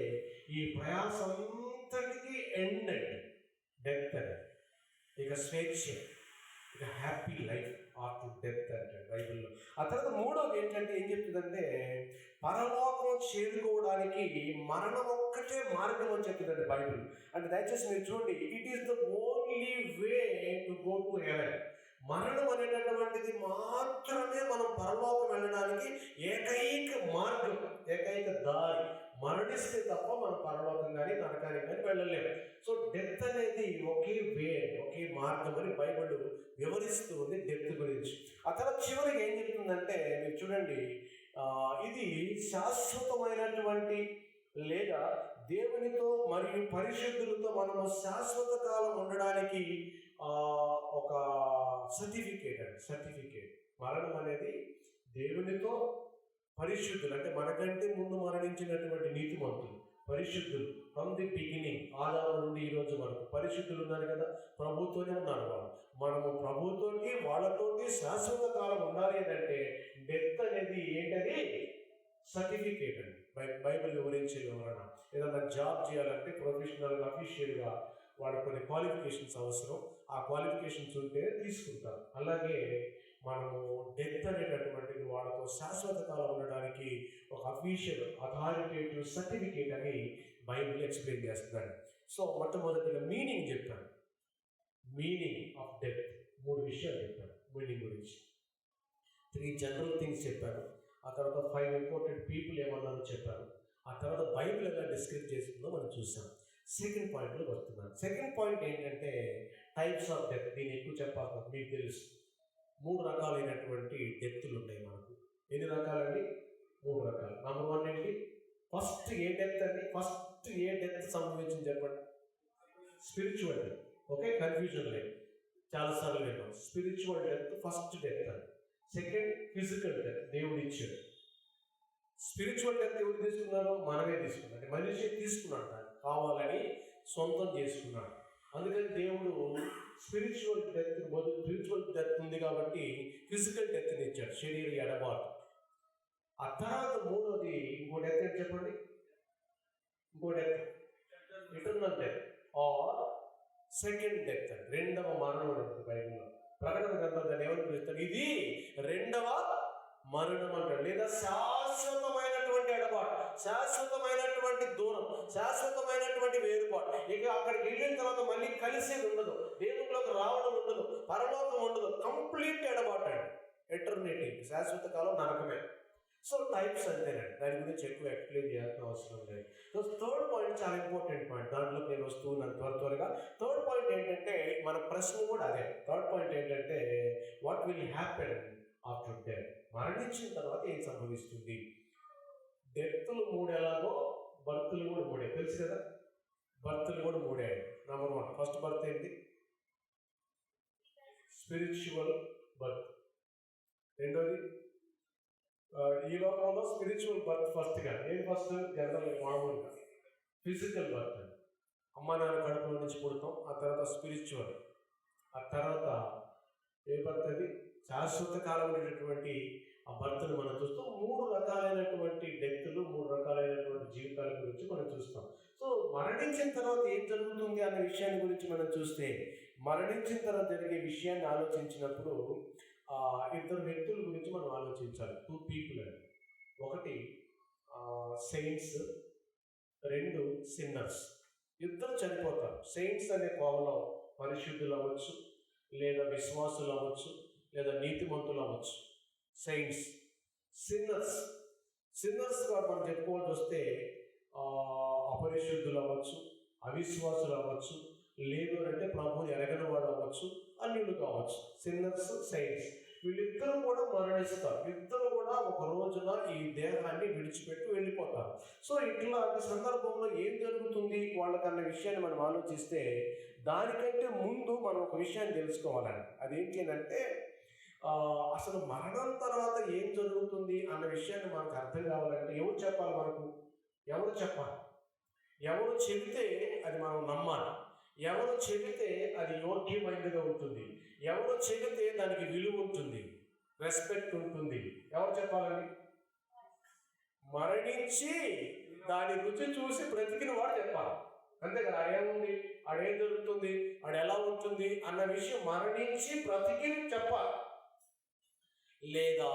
ఈ ప్రయాసం అంతటికి ఎండ్ అండి డెత్ అని. ఇక స్వేచ్ఛ, ఇక హ్యాపీ లైఫ్ ఆఫ్టర్ డెత్ అంటే బైబిల్లో. ఆ తర్వాత మూడోది ఏంటంటే ఏం చెప్తుందంటే పరలోకం చేరుకోవడానికి మరణం ఒక్కటే మార్గం అని చెప్తుందండి బైబిల్. అంటే దయచేసి మీరు చూడండి, it is the only way to go to heaven. మరణం అనేటటువంటిది మాత్రమే మనం పరలోకం వెళ్ళడానికి ఏకైక మార్గం, ఏకైక దారి. మరణిస్తే తప్ప మనం పరలోకం కానీ నరకానికి కానీ వెళ్ళలేము. సో డెత్ అనేది ఒకే మార్గం అని బైబిల్ వివరిస్తూ ఉంది డెత్ గురించి. ఆ తర్వాత చివరికి ఏం చెప్తుందంటే, మీరు చూడండి, ఇది శాశ్వతమైనటువంటి లేదా దేవునితో మరియు పరిశుద్ధులతో మనము శాశ్వత కాలం ఉండడానికి ఒక సర్టిఫికేట్. మరణం అనేది దేవునితో పరిశుద్ధులు, అంటే మనకంటే ముందు మరణించినటువంటి నీతిమంతులు, పరిశుద్ధులు, ఫ్రమ్ ది బిగినింగ్, ఆదాము నుండి ఈ రోజు వరకు పరిశుద్ధులు ఉన్నారు కదా, ప్రభుతోనే ఉన్నారు వాళ్ళు. మనము ప్రభుతోటి వాళ్ళతోటి శాశ్వత కాలం ఉండాలి అంటే డెత్ అనేది ఏంటది? సర్టిఫికేట్ అండి. బైబిల్ వివరించే వివరణ. ఏదన్నా జాబ్ చేయాలంటే ప్రొఫెషనల్ అఫీషియల్గా వాళ్ళ కొన్ని క్వాలిఫికేషన్స్ అవసరం. ఆ క్వాలిఫికేషన్స్ ఉంటే తీసుకుంటారు. అలాగే మనము డెత్ అనేటటువంటిది వాళ్ళతో శాశ్వత కాలం ఉండడానికి ఒక అఫీషియల్ అథారిటేటివ్ సర్టిఫికేట్ అని బైబిల్ ఎక్స్ప్లెయిన్ చేస్తున్నాడు. సో మొట్టమొదటిగా మీనింగ్ చెప్పాను. మీనింగ్ ఆఫ్ డెత్ 3 విషయాలు చెప్పాను. మీనింగ్ గురించి 3 జనరల్ థింగ్స్ చెప్పాను. ఆ తర్వాత 5 ఇంపార్టెంట్ పీపుల్ ఏమన్నారో చెప్పాను. ఆ తర్వాత బైబిల్ ఎలా డిస్క్రైబ్ చేస్తుందో మనం చూసాం. సెకండ్ పాయింట్లో వస్తున్నాను. సెకండ్ పాయింట్ ఏంటంటే టైప్స్ ఆఫ్ డెత్. దీన్ని ఎక్కువ చెప్పాలి, మీకు తెలుసు. 3 రకాలైనటువంటి డెత్తులు ఉన్నాయి మనకు. ఎన్ని రకాలండి? 3 రకాలు. నెంబర్ 1 ఏంటి? ఫస్ట్ ఏ డెత్ అండి? ఫస్ట్ ఏ డెత్ సంభవించింది చెప్పండి? Spiritual death. ఓకే, కన్ఫ్యూజన్ లేదు, చాలాసార్లు విన్నాం. స్పిరిచువల్ డెత్ ఫస్ట్ డెత్ అని. సెకండ్ ఫిజికల్ డెత్, దేవుడు ఇచ్చాడు. స్పిరిచువల్ డెత్ ఎవరు తీసుకున్నారో? మనమే తీసుకున్నాం. అంటే మనిషి తీసుకున్నాడు, దాన్ని కావాలని సొంతం చేసుకున్నాడు. అందుకని దేవుడు స్పిరిచువల్ డెత్ ఉంది కాబట్టి ఫిజికల్ డెత్ని ఇచ్చాడు, శరీర ఎడబాటు. ఆ తర్వాత 3వది ఇంకో డెత్ ఏంటి చెప్పండి? ఇంకో death eternal death or second death అని, 2వ మరణం ఉంటుంది బైబిల్లో. ప్రకటన గ్రంథం దాన్ని ఎవరు పిలుస్తారు? ఇది 2వ మరణం అంటాడు. లేదా శాశ్వతమైనటువంటి ఎడబాటు, శాశ్వతమైనటువంటి దూరం, శాశ్వతమైనటువంటి వేరుబాటు. ఇక అక్కడికి వెళ్ళిన తర్వాత మళ్ళీ కలిసేది ఉండదు, దేవుళ్ళలోకి రావడం ఉండదు, పరలోకం ఉండదు, కంప్లీట్ ఎడబాటు అండి. ఎటర్నిటీ, శాశ్వత కాలం నరకమే. సో టైప్స్ అంతేనండి, దాని గురించి ఎక్కువ ఎక్స్ప్లెయిన్ చేయాల్సిన అవసరం లేదు. సో థర్డ్ పాయింట్ చాలా ఇంపార్టెంట్ పాయింట్, దాంట్లో నేను వస్తున్నాను త్వరగా. థర్డ్ పాయింట్ ఏంటంటే, మన ప్రశ్న కూడా అదే. థర్డ్ పాయింట్ ఏంటంటే, what will happen after death? మరణించిన తర్వాత ఏం సంభవిస్తుంది? డెత్తులు 3 ఎలాగో బర్త్లు కూడా 3, తెలుసు కదా. బర్త్లు కూడా 3. నెంబర్ 1 ఫస్ట్ బర్త్ ఏంటి? Spiritual birth. రెండోది ఈ లోకంలో స్పిరిచువల్ బర్త్ ఫస్ట్గా. ఏది ఫస్ట్? జనరల్ మామూలుగా ఫిజికల్ బర్త్. అమ్మ నాన్న కడుపులో నుంచి పుడతాం. ఆ తర్వాత స్పిరిచువల్. ఆ తర్వాత ఏ బర్త్? అది శాశ్వత కాలం ఉండేటటువంటి ఆ బర్త్ను మనం చూస్తాం. 3 రకాలైనటువంటి డెత్తులు, 3 రకాలైనటువంటి జీవితాల గురించి మనం చూస్తాం. సో మరణించిన తర్వాత ఏం జరుగుతుంది అనే విషయాన్ని గురించి మనం చూస్తే, మరణించిన తర్వాత జరిగే విషయాన్ని ఆలోచించినప్పుడు 2 వ్యక్తుల గురించి మనం ఆలోచించాలి. 2 పీపుల్ అండి. ఒకటి సెయింట్స్, 2 సిన్నర్స్. ఇద్దరు చనిపోతారు. సెయింట్స్ అనే కోవలో పరిశుద్ధులు అవ్వచ్చు, లేదా విశ్వాసులు అవ్వచ్చు, లేదా నీతిమంతులు అవ్వచ్చు. సెయింట్స్. సిన్నర్స్గా మనం చెప్పుకోవాల్సి వస్తే అపరిశుద్ధులు అవ్వచ్చు, అవిశ్వాసులు అవ్వచ్చు, లేదు అంటే ప్రభువుని ఎరగని వాడు అవ్వచ్చు, అన్యులు కావచ్చు. సిన్నర్స్, సెయింట్స్, వీళ్ళిద్దరూ కూడా మరణిస్తారు. ఇద్దరు కూడా ఒక రోజున ఈ దేహాన్ని విడిచిపెట్టి వెళ్ళిపోతారు. సో ఇట్లాంటి సందర్భంలో ఏం జరుగుతుంది వాళ్ళకన్న విషయాన్ని మనం ఆలోచిస్తే, దానికంటే ముందు మనం ఒక విషయాన్ని తెలుసుకోవాలండి. అదేంటి అంటే, అసలు మరణం తర్వాత ఏం జరుగుతుంది అన్న విషయాన్ని మనకు అర్థం కావాలంటే ఎవరు చెప్పాలి మనకు? ఎవరు చెప్పాలి? ఎవరు చెబితే అది మనం నమ్మాలి. ఎవరు చెబితే అది యోగ్యమైనదిగా ఉంటుంది. ఎవరు చెబితే దానికి విలువ ఉంటుంది, రెస్పెక్ట్ ఉంటుంది. ఎవరు చెప్పాలండి? మరణించి దాని రుచి చూసి బ్రతికిన వాడు చెప్పాలి. అంతేకాదు ఆడేముంది, ఆడేం జరుగుతుంది, ఆడు ఎలా ఉంటుంది అన్న విషయం మరణించి బ్రతికి చెప్పాలి. లేదా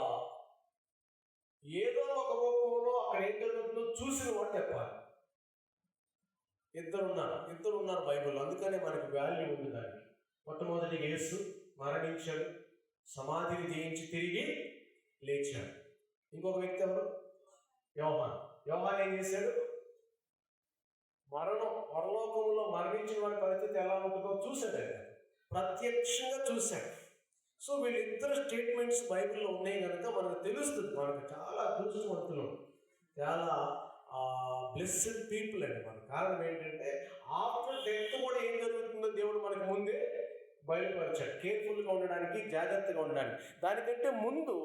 ఏదో ఒక రూపంలో అక్కడ ఏం జరుగుతుందో చూసిన వాడు చెప్పాలి. ఇద్దరు ఉన్నారు బైబిల్లో. అందుకనే మనకి వాల్యూ ఉంది దానికి. మొట్టమొదటి యేసు, మరణించాడు, సమాధిని జయించి తిరిగి లేచాడు. ఇంకొక వ్యక్తి ఎవరు? యోహాన్. యోహాన్ ఏం చేశాడు? పరలోకంలో మరణించిన వాడి పరిస్థితి ఎలా ఉంటుందో చూశాడు ఆయన, ప్రత్యక్షంగా చూశాడు. సో వీళ్ళిద్దరు స్టేట్మెంట్స్ బైబిల్లో ఉన్నాయి కనుక మనకు తెలుస్తుంది, మనకు చాలా అదృష్టవంతులు, చాలా బ్లెస్సెడ్ పీపుల్ అండి. మన కారణం ఏంటంటే ఆఫ్టర్ డెత్ కూడా ఏం జరుగుతుందో దేవుడు మనకు ముందే బయలుపరిచాడు, కేర్ఫుల్గా ఉండడానికి, జాగ్రత్తగా ఉండడానికి. దానికంటే ముందు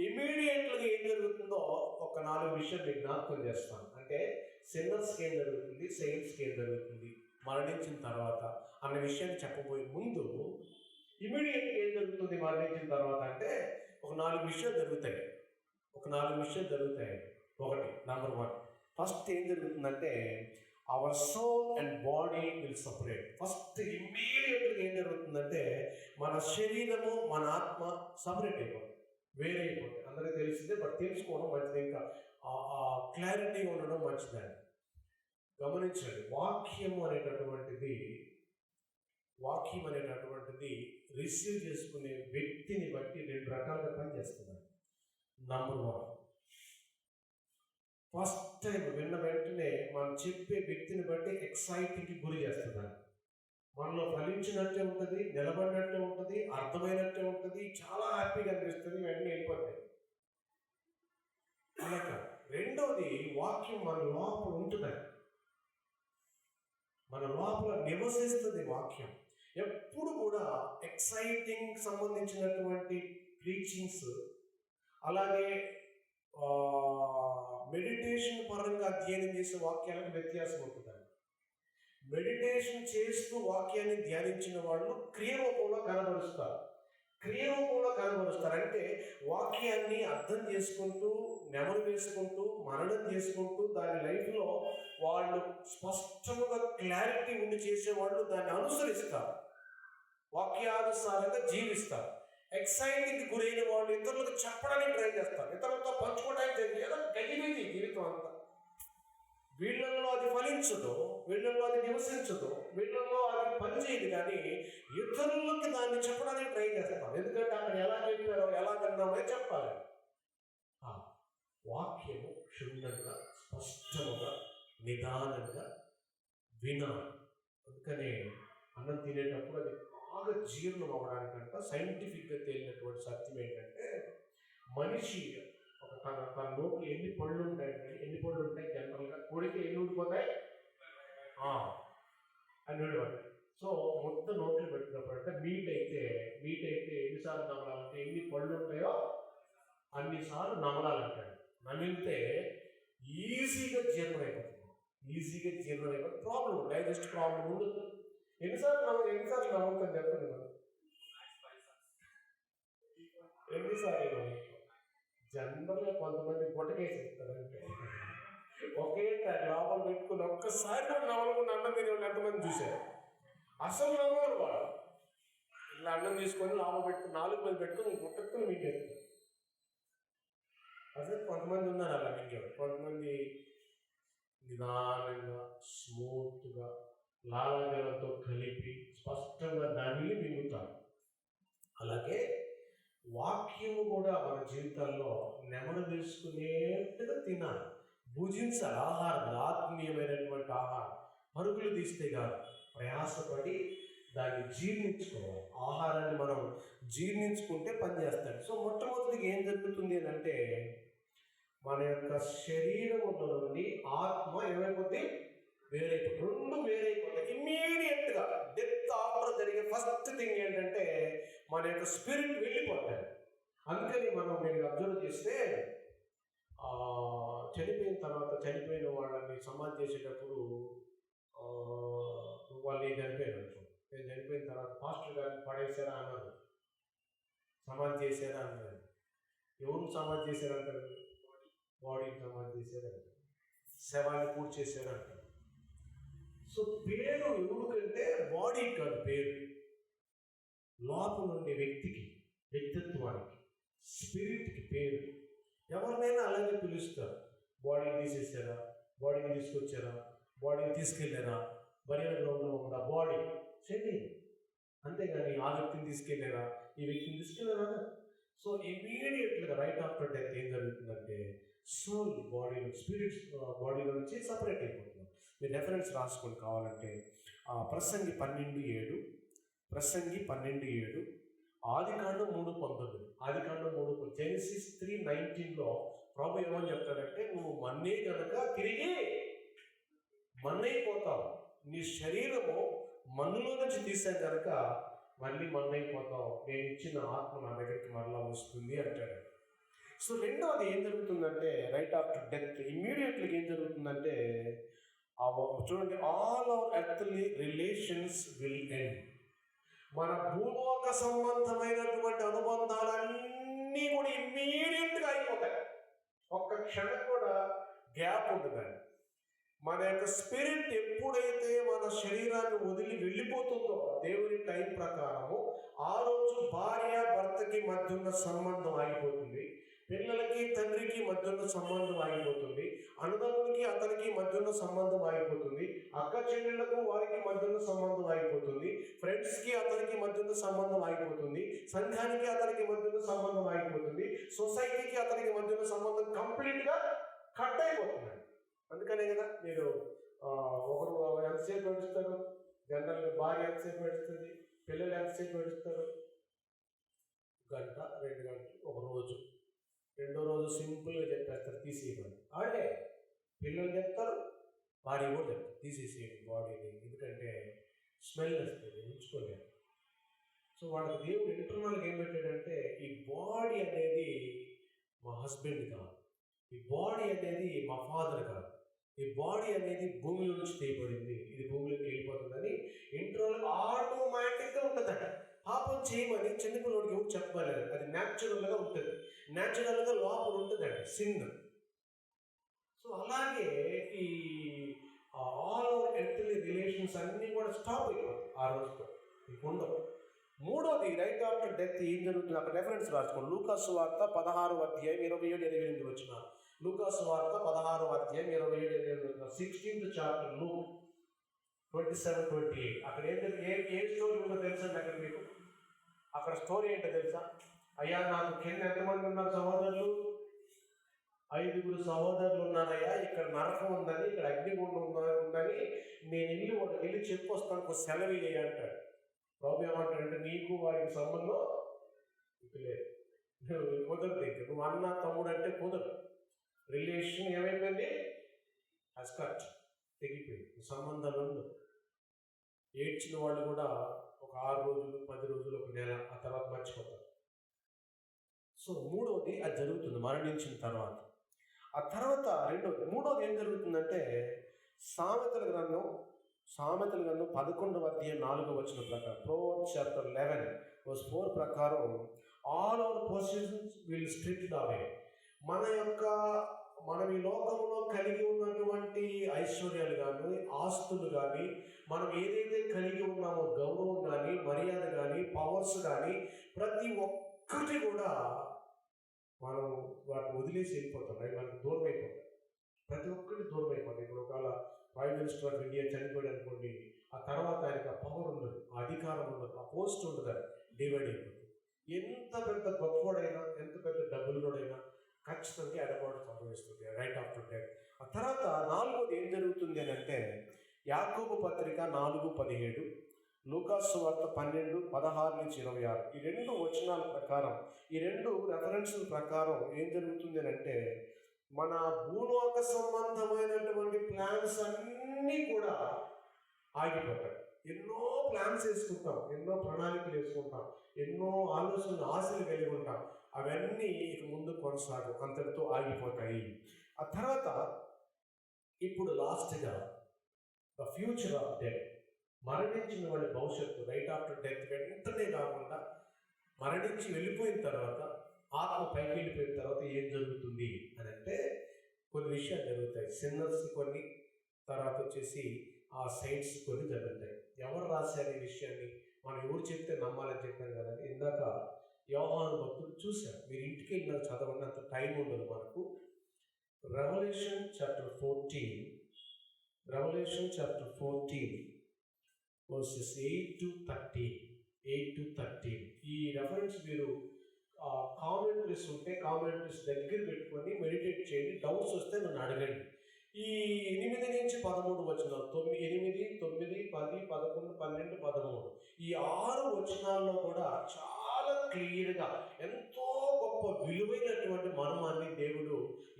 ఇమీడియట్గా ఏం జరుగుతుందో ఒక 4 విషయాలు మీకు జ్ఞాపకం చేస్తాను. అంటే సిన్నర్స్కి ఏం జరుగుతుంది, సెయింట్స్కి ఏం జరుగుతుంది మరణించిన తర్వాత అన్న విషయాన్ని చెప్పబోయే ముందు, ఇమీడియట్గా ఏం జరుగుతుంది మరణించిన తర్వాత అంటే ఒక 4 విషయాలు జరుగుతాయి. ఒకటి, నెంబర్ 1, ఫస్ట్ ఏం జరుగుతుందంటే our soul and body will separate. First ఇమ్మీడియట్గా ఏం జరుగుతుందంటే మన శరీరము, మన ఆత్మ సపరేట్ అయిపోతుంది, వేరే అయిపోతుంది. అందరికీ తెలిసిందే, బట్ తెలుసుకోవడం మంచిది, ఇంకా క్లారిటీగా ఉండడం మంచిదండి. గమనించండి, వాక్యం అనేటటువంటిది రిసీవ్ చేసుకునే వ్యక్తిని బట్టి 2 రకాలుగా పనిచేస్తున్నాడు. నంబర్ 1, ఫస్ట్ టైం విన్న వెంటనే మనం చెప్పే వ్యక్తిని బట్టి ఎక్సైటింగ్కి గురి చేస్తున్నాడు. మనలో ఫలించినట్టే ఉంటుంది, నిలబడినట్టే ఉంటుంది, అర్థమైనట్టే ఉంటుంది, చాలా హ్యాపీగా అనిపిస్తుంది, వెంటనే వెళ్ళిపోతాయి. అలాగా. రెండవది, వాక్యం మన లోపల ఉంటుంది, మన లోపల నివసిస్తుంది. వాక్యం ఎప్పుడు కూడా ఎక్సైటింగ్ సంబంధించినటువంటి ప్రీచింగ్స్, అలాగే మెడిటేషన్ పరంగా అధ్యయనం చేసే వాక్యాలకు వ్యత్యాసం ఉంటుందండి. మెడిటేషన్ చేస్తూ వాక్యాన్ని ధ్యానించిన వాళ్ళు క్రియరూపంలో కనబరుస్తారు. అంటే వాక్యాన్ని అర్థం చేసుకుంటూ, నెమరు వేసుకుంటూ, మననం చేసుకుంటూ, దాని లైఫ్లో వాళ్ళు స్పష్టంగా క్లారిటీ ఉండి చేసేవాళ్ళు దాన్ని అనుసరిస్తారు, వాక్యానుసారంగా జీవిస్తారు. ఎక్సైటింగ్కి గురైన వాళ్ళు ఇతరులకు చెప్పడానికి ట్రై చేస్తారు, ఇతరులతో పంచుకోవడానికి ఏదో గజిబిజి జీవితం అంతా. వీళ్ళల్లో అది ఫలించదు, వీళ్ళల్లో అది నివసించదు, వీళ్ళల్లో అది పనిచేయదు, కానీ ఇతరులకి దాన్ని చెప్పడానికి ట్రై చేస్తాం. ఎందుకంటే అక్కడ ఎలా చెప్పారో, ఎలా విన్నామో చెప్పాలి. వాక్యము క్షుణ్ణంగా, స్పష్టంగా, నిదానంగా వినాలి. అందుకనే అన్నం తినేటప్పుడు అది బాగా జీర్ణం అవ్వడానికంట సైంటిఫిక్గా తేలినటువంటి సత్యం ఏంటంటే, మనిషి తన నోట్లో ఎన్ని పళ్ళు ఉంటాయి జనరల్గా, కొడితే ఎన్ని ఊడిపోతాయి, అన్ని ఊడిపోతాయి. సో మొత్తం నోట్లో పెట్టినప్పుడు అంటే మీట్ అయితే ఎన్నిసార్లు నమలాలంటే ఎన్ని పళ్ళు ఉంటాయో అన్నిసార్లు నమలాలంటాడు. నమిలితే ఈజీగా జీర్ణం అయిపోతుంది. ప్రాబ్లం, డైజెస్ట్ ప్రాబ్లం ఉండదు. ఎన్నిసార్లు నమ్ముతాను చెప్పండి మనం, ఎన్నిసార్లు జనరల్గా కొంతమంది గుట్టకేసి ఇస్తారంటే ఒకేసారి లోపల పెట్టుకుని ఒక్కసారి కూడా నవ్వకుండా అన్నం తినేవాళ్ళు ఎంతమంది చూశారు? అసలు నమ్మరు వాడు. ఇలా అన్నం తీసుకొని లోపల పెట్టుకుని 4 మీద పెట్టుకుని గుట్టక్కుని మింగేస్తారు. అసలు కొంతమంది ఉన్నారు అలా మింగేవారు, కొంతమంది నిదానంగా, స్మూత్గా, లాలాజలంతో కలిపి స్పష్టంగా దాన్ని మింగుతారు. అలాగే వాక్యము కూడా మన జీవితాల్లో నెమరు వేసుకునేట్టుగా తినాలి, భుజించాలి. ఆహారం, ఆత్మీయమైనటువంటి ఆహారం పరుగులు తీస్తే కాదు, ప్రయాసపడి దాన్ని జీర్ణించుకోవాలి. ఆహారాన్ని మనం జీర్ణించుకుంటే పనిచేస్తాడు. సో మొట్టమొదటిగా ఏం జరుగుతుంది అంటే, మన యొక్క శరీరంలో నుండి ఆత్మ ఏమైపోతే రెండు వేరైపోతాయి ఇమ్మీడియట్గా. డెత్ ఆఫ్టర్ జరిగే ఫస్ట్ థింగ్ ఏంటంటే మన యొక్క స్పిరిట్ వెళ్ళిపోతాయి. అందుకని మీరు అబ్జర్వ్ చేస్తే చనిపోయిన వాళ్ళని సమాధి చేసేటప్పుడు వాళ్ళు చనిపోయారు, నేను చనిపోయిన తర్వాత పాస్టర్ గారిని పడేసారా అన్నారు, సమాధి చేశారా అన్నారు. ఎవరు సమాధి చేశారంటారు? బాడీని సమాధి చేశారంటారు, శవాన్ని పూర్తి చేశారంటారు. సో పేరు ఎవరికంటే బాడీ కాదు, పేరు లోపల ఉండే వ్యక్తికి, వ్యక్తిత్వానికి, స్పిరిట్కి పేరు. ఎవరినైనా అలాగే పిలుస్తారు. బాడీని తీసేసారా, బాడీని తీసుకొచ్చారా, బాడీని తీసుకెళ్ళారా, బరియల్ గ్రౌండ్లో ఉందా బాడీ, శరీరం. అంతేగాని ఆ వ్యక్తిని తీసుకెళ్ళారా, ఈ వ్యక్తిని తీసుకెళ్ళారా. సో ఇమీడియట్గా రైట్ ఆఫ్టర్ డెత్ ఏం జరుగుతుందంటే సోల్ బాడీలో, స్పిరిట్స్ బాడీలో నుంచి సపరేట్ అయిపోతుంది. మీరు రెఫరెన్స్ రాసుకొని కావాలంటే ప్రసంగి 12:7, ప్రసంగి 12:7, ఆదికాండం 3:19, ఆదికాండం 3, జెనసిస్ 3:19లో ప్రభు ఏమని చెప్తాడంటే, నువ్వు మన్నే కనుక తిరిగి మన్నైపోతావు, నీ శరీరము మన్నులో నుంచి తీసాను కనుక మళ్ళీ మన్నైపోతావు, నేను ఇచ్చిన ఆత్మ నా దగ్గరికి మరలా వస్తుంది అంటాడు. సో రెండవది ఏం జరుగుతుందంటే రైట్ ఆఫ్టర్ డెత్ ఇమ్మీడియట్లీ ఏం జరుగుతుందంటే చూడండి, all our earthly relations will end. మన భూలోక సంబంధమైనటువంటి అనుబంధాలన్నీ కూడా ఇమ్మీడియట్గా అయిపోతాయి. ఒక్క క్షణం కూడా గ్యాప్ ఉంటుందండి. మన యొక్క స్పిరిట్ ఎప్పుడైతే మన శరీరాన్ని వదిలి వెళ్ళిపోతుందో దేవుని టైం ప్రకారము, ఆ రోజు భార్య భర్తకి మధ్య ఉన్న సంబంధం ఆగిపోతుంది, పిల్లలకి తండ్రికి మధ్య ఉన్న సంబంధం ఆగిపోతుంది, అన్నదమ్ములకి అతనికి మధ్య ఉన్న సంబంధం ఆగిపోతుంది, అక్క చెల్లెళ్లకు వారికి మధ్య ఉన్న సంబంధం ఆగిపోతుంది, ఫ్రెండ్స్కి అతనికి మధ్య ఉన్న సంబంధం ఆగిపోతుంది, సంఘానికి అతనికి మధ్య ఉన్న సంబంధం ఆగిపోతుంది, సొసైటీకి అతనికి మధ్య ఉన్న సంబంధం కంప్లీట్గా కట్ అయిపోతుంది. అందుకనే కదా మీరు ఒకరు ఎంతసేపు నడుస్తారు, జనరల్ భార్య ఎంతసేపు నడుస్తుంది, పిల్లలు ఎంతసేపు నడుస్తారు, గంట 2 గంటలు, ఒక రోజు, రెండో రోజు సింపుల్గా చెప్పేస్తారు తీసేయమని. అంటే పిల్లలు చెప్తారు, భార్య కూడా చెప్తారు తీసేసేయండి బాడీని, ఎందుకంటే స్మెల్ వస్తుంది, ఉంచుకోలేరు. సో వాళ్ళకి దేవుడు ఇంటర్నల్గా ఏం పెట్టాడంటే, ఈ బాడీ అనేది మా హస్బెండ్ కాదు, ఈ బాడీ అనేది మా ఫాదర్ కాదు, ఈ బాడీ అనేది భూమి నుంచి తీయబడింది, ఇది భూమిలోకి వెళ్ళిపోతుందని ఇంటర్నల్ ఆటోమేటిక్గా ఉంటుందట. పాపం చేయమని చిన్నపిల్లడికి ఎవరు చెప్పలేదు, అది న్యాచురల్గా ఉంటుంది, న్యాచురల్గా లోపల ఉంటుందండి సిన్. సో అలాగే ఈ ఆల్ ఓవర్ ఎర్త్లీ రిలేషన్స్ అన్నీ కూడా స్టాప్ అయిపోతాయి ఆ రోజుతో, ఉండవు. మూడోది రైట్ ఆఫ్టర్ డెత్ ఏం జరుగుతుంది, అక్కడ రెఫరెన్స్ రాసుకోండి. లూకాసు వార్త 16:27-28 వచ్చిన, లూకాసు వార్త 16:27-28, 16th చాప్టర్ లూక్ 27-28. అక్కడ ఏ స్టోరీ ఉందో తెలుసండి అక్కడ మీకు? అక్కడ స్టోరీ ఏంటో తెలుసా? అయ్యా నాకు కింద ఎంతమంది ఉన్నారు సహోదరులు? 5 సహోదరులు ఉన్నారయ్యా, ఇక్కడ నరకం ఉందని, ఇక్కడ అగ్నిగుండం ఉందని నేను వెళ్ళి చెప్పొస్తాను, సెలవు ఇయ్య అంటాడు. ప్రభు ఏమంటాడంటే, నీకు వారికి సంబంధం లేదు, కుదరదు, నువ్వు అన్న తమ్ముడు అంటే కుదరదు, రిలేషన్ ఏమైపోయింది, అస్కట్ తెగిపోయింది, సంబంధాలు ఉండవు. ఏడ్చిన వాళ్ళు కూడా ఒక 6 రోజులు 10 రోజులు, ఒక నెల, ఆ తర్వాత మర్చిపోతారు. సో మూడవది అది జరుగుతుంది మరణించిన తర్వాత. ఆ తర్వాత మూడవది ఏం జరుగుతుందంటే, సామెతల గ్రంథం 11:4 ప్రకారం, Proverbs chapter 11:4 ప్రకారం, all our positions will stripped away. మనం ఈ లోకంలో కలిగి ఉన్నటువంటి ఐశ్వర్యాలు కానీ, ఆస్తులు కానీ, మనం ఏదైతే కలిగి ఉన్నామో గౌరవం కానీ, మర్యాద కానీ, పవర్స్ కానీ, ప్రతి ఒక్కటి కూడా మనం వాటిని వదిలేసి వెళ్ళిపోతాం, అవి మనకు దూరం అయిపోతాం, ప్రతి ఒక్కటి దూరం అయిపోతాం. ఇప్పుడు ఒకవేళ ప్రైమ్ మినిస్టర్ ఆఫ్ ఇండియా చనిపోయాడు అనుకోండి, ఆ తర్వాత ఆయనకు ఆ పవర్ ఉండదు, ఆ అధికారం ఉండదు, ఆ పోస్ట్ ఉండదు, డివైడ్ అయిపోతుంది. ఎంత పెద్ద గొప్పవాడైనా, ఎంత పెద్ద డబ్బులుడైనా ఖచ్చితంగా ఎడబాటు సంభవిస్తుంది రైట్ ఆఫ్టర్ డెత్. ఆ తర్వాత నాలుగోది ఏం జరుగుతుంది అని అంటే, యాకోబు పత్రిక 4:17, లూకాసు వార్త 12:16-26, ఈ 2 వచనాల ప్రకారం, ఈ 2 రెఫరెన్సుల ప్రకారం ఏం జరుగుతుంది అని అంటే, మన భూలోక సంబంధమైనటువంటి ప్లాన్స్ అన్నీ కూడా ఆగిపోతాయి. ఎన్నో ప్లాన్స్ వేసుకుంటాం, ఎన్నో ప్రణాళికలు వేసుకుంటాం, ఎన్నో ఆలోచనలు, ఆశలు కలిగి ఉంటాం, అవన్నీ ఇక ముందు కొనసాగు, అంతటితో ఆగిపోతాయి. ఆ తర్వాత ఇప్పుడు లాస్ట్గా ద ఫ్యూచర్ ఆఫ్ డెత్, మరణించిన వాళ్ళ భవిష్యత్తు రైట్ ఆఫ్టర్ డెత్ వెంటనే కాకుండా మరణించి వెళ్ళిపోయిన తర్వాత, ఆత్మ పైకి వెళ్ళిపోయిన తర్వాత ఏం జరుగుతుంది అని అంటే, కొన్ని విషయాలు జరుగుతాయి. సిన్నర్స్ కొన్ని, తర్వాత వచ్చేసి ఆ సైన్స్ కొన్ని జరుగుతాయి. ఎవరు రాశారు ఈ విషయాన్ని, మనం ఎవరు చెప్తే నమ్మాలని చెప్పాను కదండి ఇందాక. యోహాను భక్తుడు చూశారు, మీరు ఇంటికి వెళ్ళిన చదవండి, అంత టైం ఉండదు మనకు. Revelation chapter 14 verses 8-13, 8-13. ఈ రెఫరెన్స్ మీరు కామెంటరీస్ ఉంటే కామెంటరీస్ దగ్గర పెట్టుకొని మెడిటేట్ చేయండి. డౌట్స్ వస్తే నన్ను అడగండి. ఈ 8-13 వచనాలు 8, 9, 10, 11, 12, 13 ఈ 6 వచనాల్లో కూడా చాలా క్లియర్గా ఎంతో గొప్ప విలువైనటువంటి మర్మాన్ని దేవుడు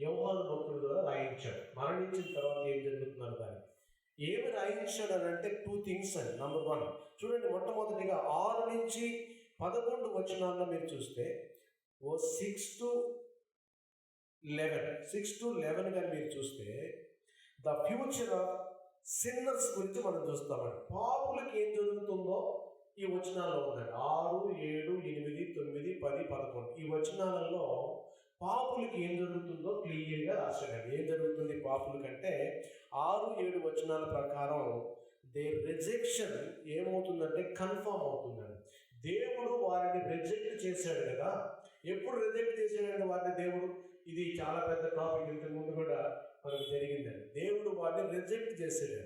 యోహాను భక్తుడి ద్వారా రాయించాడు. మరణించిన తర్వాత ఏం జరుగుతున్నారు దాన్ని ఏమి రాయించాడు అని అంటే 2 things అని. నెంబర్ 1 చూడండి, మొట్టమొదటిగా 6-11 వచనాల్లో మీరు చూస్తే 6-11 కానీ మీరు చూస్తే ద ఫ్యూచర్ ఆఫ్ సిన్నర్స్ గురించి మనం చూస్తామండి. పాపులకి ఏం జరుగుతుందో ఈ వచనాల్లో ఉందండి. 6, 7, 8, 9, 10, 11 ఈ వచనాలలో పాపులకి ఏం జరుగుతుందో క్లియర్గా రాశాడండి. ఏం జరుగుతుంది పాపులకంటే 6-7 వచనాల ప్రకారం దేర్ రిజెక్షన్ ఏమవుతుందంటే కన్ఫర్మ్ అవుతుందండి. దేవుడు వారిని రిజెక్ట్ చేశాడు కదా. ఎప్పుడు రిజెక్ట్ చేశాడంటే వారిని దేవుడు, ఇది చాలా పెద్ద టాపిక్, ఇంతకు ముందు కూడా మనకు జరిగిందండి. దేవుడు వారిని రిజెక్ట్ చేశాడు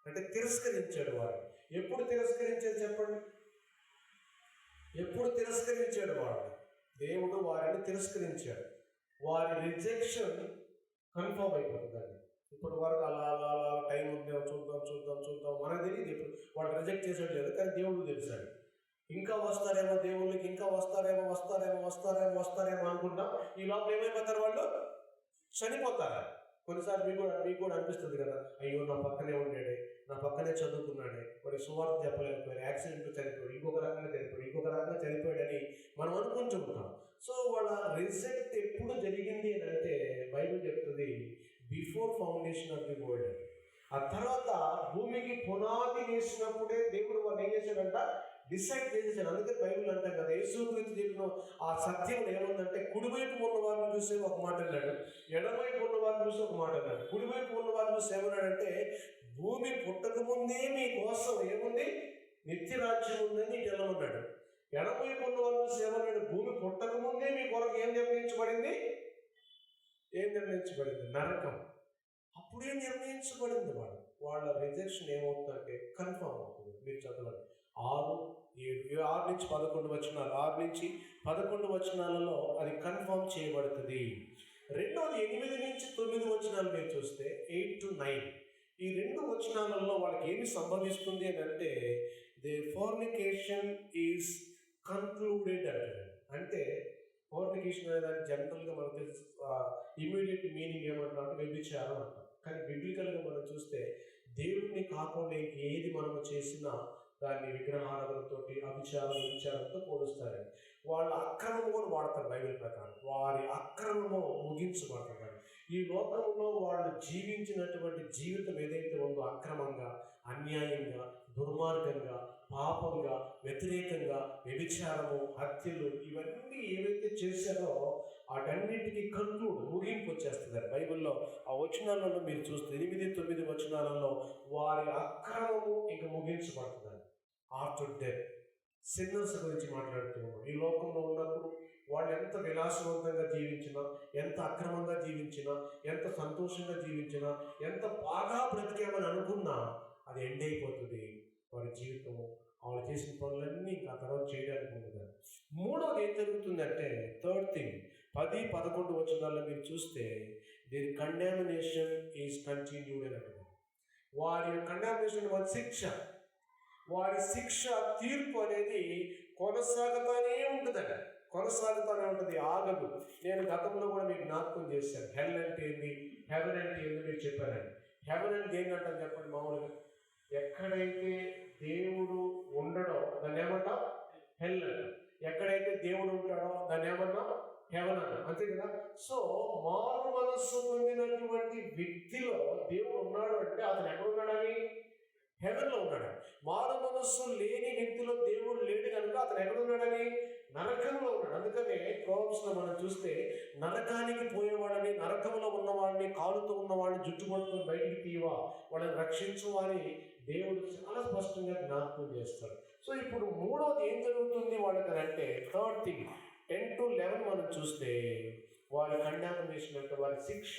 అంటే తిరస్కరించాడు వారిని. ఎప్పుడు తిరస్కరించాడు చెప్పండి? ఎప్పుడు తిరస్కరించాడు వారిని? దేవుడు వారిని తిరస్కరించాడు. వారి రిజెక్షన్ కన్ఫర్మ్ అయిపోతుందండి. ఇప్పుడు వరకు అలా అలా అలా టైం ఉంది, చూద్దాం మనకు తెలియదు ఇప్పుడు వాళ్ళు రిజెక్ట్ చేసాడు లేదు, కానీ దేవుడు తెలిసాడు. ఇంకా వస్తారేమో దేవుళ్ళకి, ఇంకా వస్తారేమో అనుకుంటాం. ఈ లోపల ఏమైపోతారు? వాళ్ళు చనిపోతారా? కొన్నిసార్లు మీకు కూడా అనిపిస్తుంది కదా, అయ్యో నా పక్కనే ఉండాడే, నా పక్కనే చదువుకున్నాడే, వాడి సువార్త చెప్పలేకపోయాడు, యాక్సిడెంట్ చనిపోయాడు, ఇంకొక రకంగా చనిపోయాడని మనం అనుకుంటుంటాం. సో వాళ్ళ రిజెక్ట్ ఎప్పుడు జరిగింది అని అంటే బైబిల్ చెప్తుంది before foundation of the world. ఆ తర్వాత భూమికి పునాది వేసినప్పుడే దేవుడు వాడు ఏం చేశాడంట? డిసైడ్ చేసేసాడు. అందుకే బైబిల్ అంటాం కదా, యేసుక్రీస్తు చెప్పిన ఆ సత్యం ఏముందంటే కుడివైపు ఉన్న వారిని చూసి ఒక మాట అన్నాడు, ఎడమవైపు ఉన్న వారిని చూసి ఒక మాట అన్నాడు. కుడివైపు ఉన్న వారిని చూసి ఏమన్నాడంటే భూమి పుట్టక ముందే మీ కోసం ఏముంది? నిత్యరాజ్యం ఉందని తెలవన్నాడు. ఎడమవైపు ఉన్న వారిని చూసి ఏమన్నాడు? భూమి పుట్టక ముందే మీ కొరకు ఏం నిర్ణయించబడింది? నరకం. అప్పుడే నిర్ణయించబడింది. వాళ్ళ రిజెక్షన్ ఏమవుతుందంటే కన్ఫర్మ్ అవుతుంది. మీరు చదవండి 6-11 వచనాలు, 6-11 వచనాలలో అది కన్ఫర్మ్ చేయబడుతుంది. రెండోది 8-9 వచనాలు మీరు చూస్తే 8-9 ఈ 2 వచనాలలో వాళ్ళకి ఏమి సంభవిస్తుంది అని అంటే దే ఫోర్నికేషన్ ఈజ్ కన్క్లూడెడ్ అంటారు. అంటే ఫోర్నికేషన్ అనే దానికి జనరల్గా మనకు తెలుసు ఇమీడియట్ మీనింగ్ ఏమంటాం అంటే వ్యభిచారం అంటాం. కానీ బిబ్లికల్గా మనం చూస్తే దేవుడిని కాకుండా ఇంకేది మనము చేసినా దాన్ని విగ్రహారాధనతో విచారంతో పోలుస్తారండి. వాళ్ళ అక్రమం కూడా వాడతారు బైబిల్ ప్రకారం. వారి అక్రమము ముగించబడతారు. ఈ లోకంలో వాళ్ళు జీవించినటువంటి జీవితం ఏదైతే ఉందో అక్రమంగా, అన్యాయంగా, దుర్మార్గంగా, పాపంగా, వ్యతిరేకంగా, వ్యభిచారము, హత్యలు ఇవన్నీ ఏవైతే చేశారో వాటన్నిటికీ ముగింపు వచ్చేస్తుంది. బైబిల్లో ఆ వచనాలలో మీరు చూస్తే 8-9 వచనాలలో వారి అక్రమము ఇక ముగించబడుతుంది. ఆఫ్టర్ డెత్ సిన్నర్స్ గురించి మాట్లాడుతున్నాం. ఈ లోకంలో ఉన్నప్పుడు వాళ్ళు ఎంత విలాసవంతంగా జీవించినా, ఎంత అక్రమంగా జీవించినా, ఎంత సంతోషంగా జీవించినా, ఎంత బాగా బ్రతికామని అనుకున్నా అది ఎండ్ అయిపోతుంది. వారి జీవితము వాళ్ళు చేసిన పనులన్నీ ఇంకా తర్వాత చేయడానికి ఉండదు. మూడవది ఏం జరుగుతుందంటే థర్డ్ థింగ్ 10-11 వచనాల్లో మీరు చూస్తే దేర్ కండామినేషన్ ఈజ్ కంటిన్యూడ్ అని అంటారు. వారి కండామినేషన్ వారి శిక్ష తీర్పు అనేది కొనసాగుతూనే ఉంటుంది, ఆగదు. నేను గతంలో కూడా మీకు జ్ఞాపకం చేశాను. హెల్ అంటే ఏంది, హెవెన్ అంటే ఏంది మీకు చెప్పానండి. హెవెన్ అంటే ఏంటంటారు చెప్పండి? మామూలుగా ఎక్కడైతే దేవుడు ఉండడో దాన్ని ఏమంటాం? హెల్ అంట. ఎక్కడైతే దేవుడు ఉంటాడో దాన్ని ఏమన్నాం? హెవెన్ అన్న. అంతే కదా. సో మారు మనస్సు పొందినటువంటి వ్యక్తిలో దేవుడు ఉన్నాడు అంటే అతను ఎక్కడ ఉన్నాడని? హెవెన్లో ఉన్నాడు. మారు మనస్సు లేని వ్యక్తిలో దేవుడు లేడు కనుక అతను ఎక్కడ ఉన్నాడని? నరకంలో ఉన్నాడు. అందుకనే ప్రోవర్బ్స్లో మనం చూస్తే నరకానికి పోయేవాడని, నరకంలో ఉన్నవాడిని, కాలుతో ఉన్నవాడిని జుట్టు పట్టుకొని బయటికి తీయవా, వాళ్ళని రక్షించు అని దేవుడు చాలా స్పష్టంగా జ్ఞాపకం చేస్తాడు. సో ఇప్పుడు మూడవది ఏం జరుగుతుంది వాళ్ళకి అంటే థర్డ్ థింగ్ 10-11 మనం చూస్తే వారి కండామినేషన్ అంటే వారి శిక్ష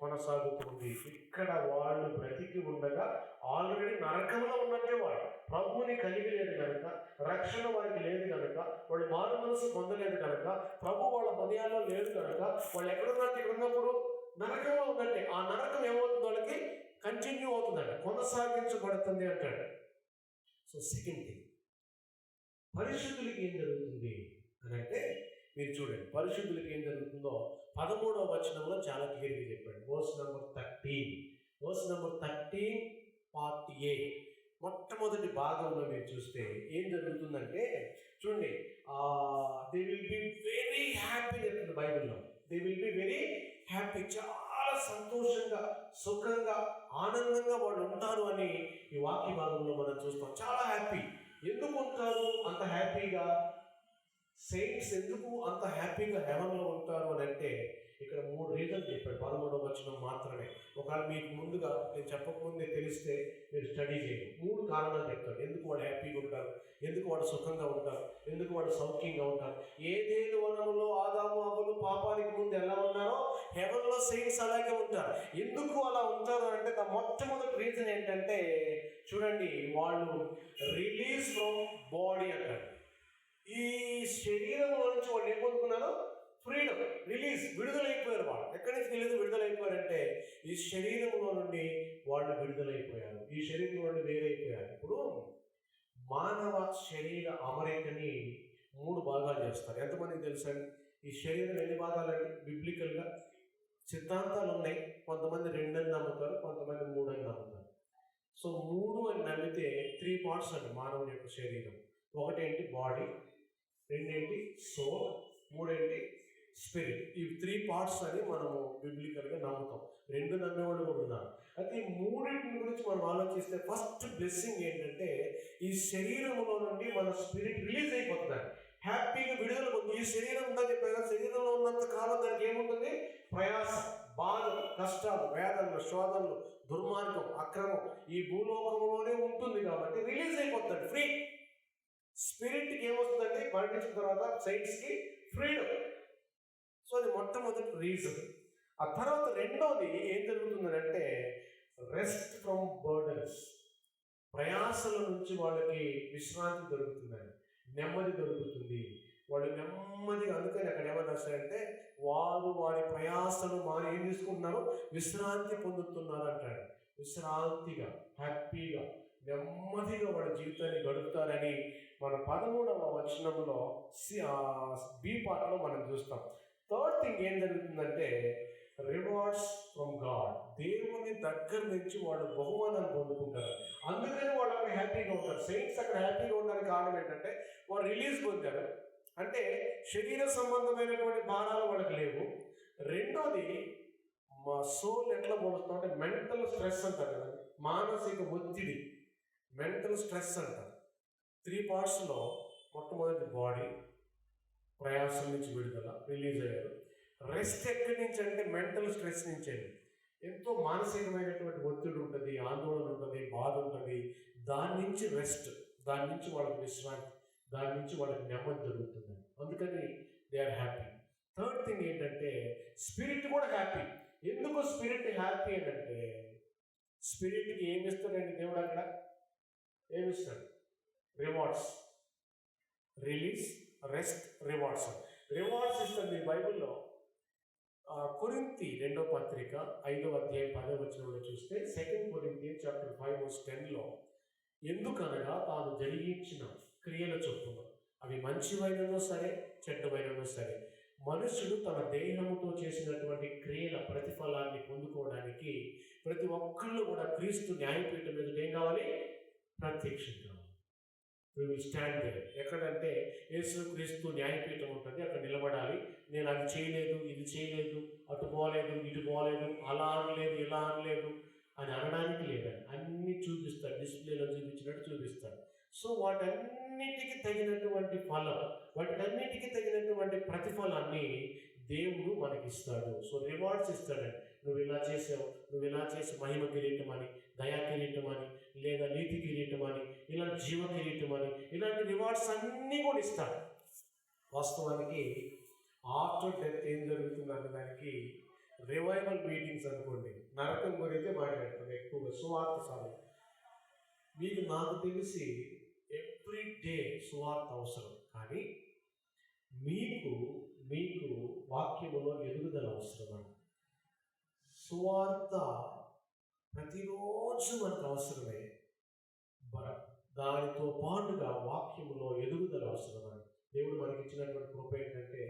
కొనసాగుతుంది. ఇక్కడ వాళ్ళు బ్రతికి ఉండగా ఆల్రెడీ నరకంలో ఉన్నట్టే వాడు ప్రభువుని కలిగి లేదు కనుక రక్షణ వారికి లేదు కనుక, వాళ్ళు మారు మనసు పొందలేదు కనుక, ప్రభు వాళ్ళ హృదయాల్లో లేదు కనుక, వాళ్ళు ఎక్కడున్నట్టు ఇక్కడ ఉన్నప్పుడు నరకంలో ఉందంటే ఆ నరకం ఏమవుతుంది, వాళ్ళకి కంటిన్యూ అవుతుందండి, కొనసాగించబడుతుంది అంటాడు. సో సెకండ్ థింగ్, పరిశుద్ధులకి ఏం జరుగుతుంది అని అంటే, మీరు చూడండి పరిశుద్ధులకి ఏం జరుగుతుందో 13వ వచనంలో చాలా క్లియర్గా చెప్పాడు. వర్స్ నెంబర్ 13 పార్ట్ ఏ మొట్టమొదటి భాగంలో మీరు చూస్తే ఏం జరుగుతుందంటే చూడండి, they will be very happy చెప్తుంది బైబిల్లో. They will be very happy, చాలా సంతోషంగా, సుఖంగా, ఆనందంగా వాళ్ళు ఉంటారు అని ఈ వాక్య భాగంలో మనం చూస్తాం. చాలా హ్యాపీ. ఎందుకు ఉంటారు అంత హ్యాపీగా? సెయింట్స్ ఎందుకు అంత హ్యాపీగా హెవెన్లో ఉంటారు అని అంటే ఇక్కడ 3 రీజన్లు చెప్పాడు 13వ వచనం మాత్రమే. ఒకవేళ మీకు ముందుగా నేను చెప్పకముందే తెలిస్తే మీరు స్టడీ చేయండి. 3 కారణాలు చెప్తాడు ఎందుకు వాళ్ళు హ్యాపీగా ఉంటారు, ఎందుకు వాళ్ళు సుఖంగా ఉంటారు, ఎందుకు వాళ్ళు సౌఖ్యంగా ఉంటారు. ఏదేను వనంలో ఆదాము అవ్వలు పాపానికి ముందు ఎలా ఉన్నారో హెవెన్లో సెయింట్స్ అలాగే ఉంటారు. ఎందుకు అలా ఉంటారు అంటే మొట్టమొదటి రీజన్ ఏంటంటే చూడండి, వాళ్ళు రిలీజ్ ఫ్రమ్ బాడీ అంటారు. ఈ శరీరంలో నుంచి వాళ్ళు ఏం పొందుకున్నారు? Freedom, release, విడుదలైపోయారు. వాళ్ళు ఎక్కడి నుంచి విడుదలైపోయారంటే ఈ శరీరంలో నుండి వాళ్ళు విడుదలైపోయారు, ఈ శరీరం నుండి వేరైపోయారు. ఇప్పుడు మానవ శరీర అమరికని 3 భాగాలు చేస్తారు. ఎంతమందికి తెలుసండి? ఈ శరీరం ఎన్ని భాగాలండి? బిబ్లికల్గా సిద్ధాంతాలు ఉన్నాయి. కొంతమంది 2 అని నమ్ముతారు, కొంతమంది 3 అని నమ్ముతారు. సో 3 అని నమ్మితే 3 పార్ట్స్ అండి మానవుని యొక్క శరీరం. ఒకటేంటి బాడీ, 2 ఏంటి సోల్, 3 ఏంటి స్పిరిట్. ఈ 3 పార్ట్స్ అని మనము బిబ్లికల్గా నమ్ముతాం. 2 నమ్మేవాళ్ళు కూడా ఉన్నారు. అయితే ఈ 3 గురించి మనం ఆలోచిస్తే ఫస్ట్ బ్లెస్సింగ్ ఏంటంటే ఈ శరీరంలో నుండి మన స్పిరిట్ రిలీజ్ అయిపోతుందండి, హ్యాపీగా విడుదల పొంది. ఈ శరీరం ఉందని చెప్పారు, శరీరంలో ఉన్నంత కాలం దానికి ఏముంటుంది? ప్రయాస, బాధలు, కష్టాలు, వేదనలు, శోధనలు, దుర్మార్గం, అక్రమం ఈ భూలోకంలోనే ఉంటుంది కాబట్టి రిలీజ్ అయిపోతుంది, ఫ్రీ. స్పిరిట్కి ఏమొస్తుందంటే మరణించిన తర్వాత సైన్స్కి ఫ్రీడమ్. సో అది మొట్టమొదటి రీజన్. ఆ తర్వాత రెండోది ఏం జరుగుతుందంటే రెస్ట్ ఫ్రమ్ బర్డన్స్, ప్రయాసల నుంచి వాళ్ళకి విశ్రాంతి దొరుకుతుందండి, నెమ్మది దొరుకుతుంది. వాళ్ళు నెమ్మదిగా, అందుకని అక్కడ ఏమని రాశారంటే వారు వారి ప్రయాసలు మాని ఏం తీసుకుంటున్నారు? విశ్రాంతి పొందుతున్నారు అంటాడు. విశ్రాంతిగా, హ్యాపీగా, నెమ్మదిగా వాళ్ళ జీవితాన్ని గడుపుతారని మన 13వ వచనంలో బి పార్ట్లో మనం చూస్తాం. థర్డ్ థింగ్ ఏం జరుగుతుందంటే రివార్డ్స్ ఫ్రమ్ గాడ్, దేవుని దగ్గర నుంచి వాళ్ళు బహుమానాన్ని పొందుకుంటారు. అందుకని వాళ్ళు అక్కడ హ్యాపీగా ఉంటారు. సెయింట్స్ అక్కడ హ్యాపీగా ఉండడానికి కారణం ఏంటంటే వాళ్ళు రిలీజ్ పొందారు, అంటే శరీర సంబంధమైనటువంటి భారాలు వాళ్ళకి లేవు. రెండోది మా సోల్ ఎట్లా పోలుస్తాం అంటే మెంటల్ స్ట్రెస్ అంటారు కదా, మానసిక ఒత్తిడి, మెంటల్ స్ట్రెస్ అంటారు. 3 పార్ట్స్లో మొట్టమొదటి బాడీ, ప్రయాసం నుంచి విడుదల, రిలీజ్ అయ్యారు. రెస్ట్ ఎక్కడి నుంచి అంటే మెంటల్ స్ట్రెస్ నుంచి అండి. ఎంతో మానసికమైనటువంటి ఒత్తిడి ఉంటుంది, ఆందోళన ఉంటుంది, బాధ ఉంటుంది. దాని నుంచి రెస్ట్, దాని నుంచి వాళ్ళకి విశ్రాంతి, దాని నుంచి వాళ్ళకి నెమ్మది దొరుకుతుంది. అందుకని they are happy. Third thing ఏంటంటే స్పిరిట్ కూడా హ్యాపీ. ఎందుకు స్పిరిట్ హ్యాపీ అని అంటే స్పిరిట్కి ఏమి ఇస్తాడండి దేవుడు? అక్కడ ఏమిస్తాడు? Rewards, release, rest, rewards. Rewards ఇస్తుంది మీ బైబిల్లో. కొరింథీ 2వ పత్రిక 5వ అధ్యాయం 10వ వచనంలో చూస్తే 2 Corinthians chapter 5:10లో ఎందుకనగా తాను జరిగించిన క్రియల చొప్పున అవి మంచివైనను సరే చెడ్డవైనను సరే మనుషుడు తన దేహముతో చేసినటువంటి క్రియల ప్రతిఫలాన్ని పొందుకోవడానికి ప్రతి ఒక్కళ్ళు కూడా క్రీస్తు న్యాయపీఠం మీద ఏం కావాలి? ప్రత్యక్షం కావాలి. We will stand there. ఎక్కడంటే యేసు క్రీస్తు న్యాయపీఠం ఉంటుంది, అక్కడ నిలబడాలి. నేను అది చేయలేదు, ఇది చేయలేదు, అటు పోలేదు, ఇటు పోలేదు, అలా అనలేదు, ఇలా అనలేదు అని అనడానికి లేదని అన్నీ చూపిస్తాడు, డిస్ప్లేలో చూపించినట్టు చూపిస్తాడు. సో వాటన్నిటికీ తగినటువంటి ఫలం, వాటన్నిటికీ తగినటువంటి ప్రతిఫలాన్ని దేవుడు మనకిస్తాడు. సో రివార్డ్స్ ఇస్తాడండి. నువ్వు ఇలా చేసావు, నువ్వు ఇలా చేసి మహిమ కిరీటం అని, దయా కిరీటం అని, లేదా నీతి కిరీటం అని, ఇలాంటి జీవ కిరీటం అని, ఇలాంటి రివార్డ్స్ అన్నీ కూడా ఇస్తాడు. వాస్తవానికి ఆఫ్టర్ డెత్ ఏం జరుగుతుంది అన్న దానికి రివైవల్ మీటింగ్స్ అనుకోండి, నరకం గురించి మాట్లాడతాం ఎక్కువగా సువార్త సభ. మీకు నాకు తెలిసి ఎవ్రీ డే సువార్త అవసరం, కానీ మీకు మీకు వాక్యములో ఎదుగుదల అవసరమండి. సువార్త ప్రతిరోజు మనకు అవసరమే, దానితో పాటుగా వాక్యములో ఎదుగుదల అవసరమండి. దేవుడు మనకి ఇచ్చినటువంటి కృప ఏంటంటే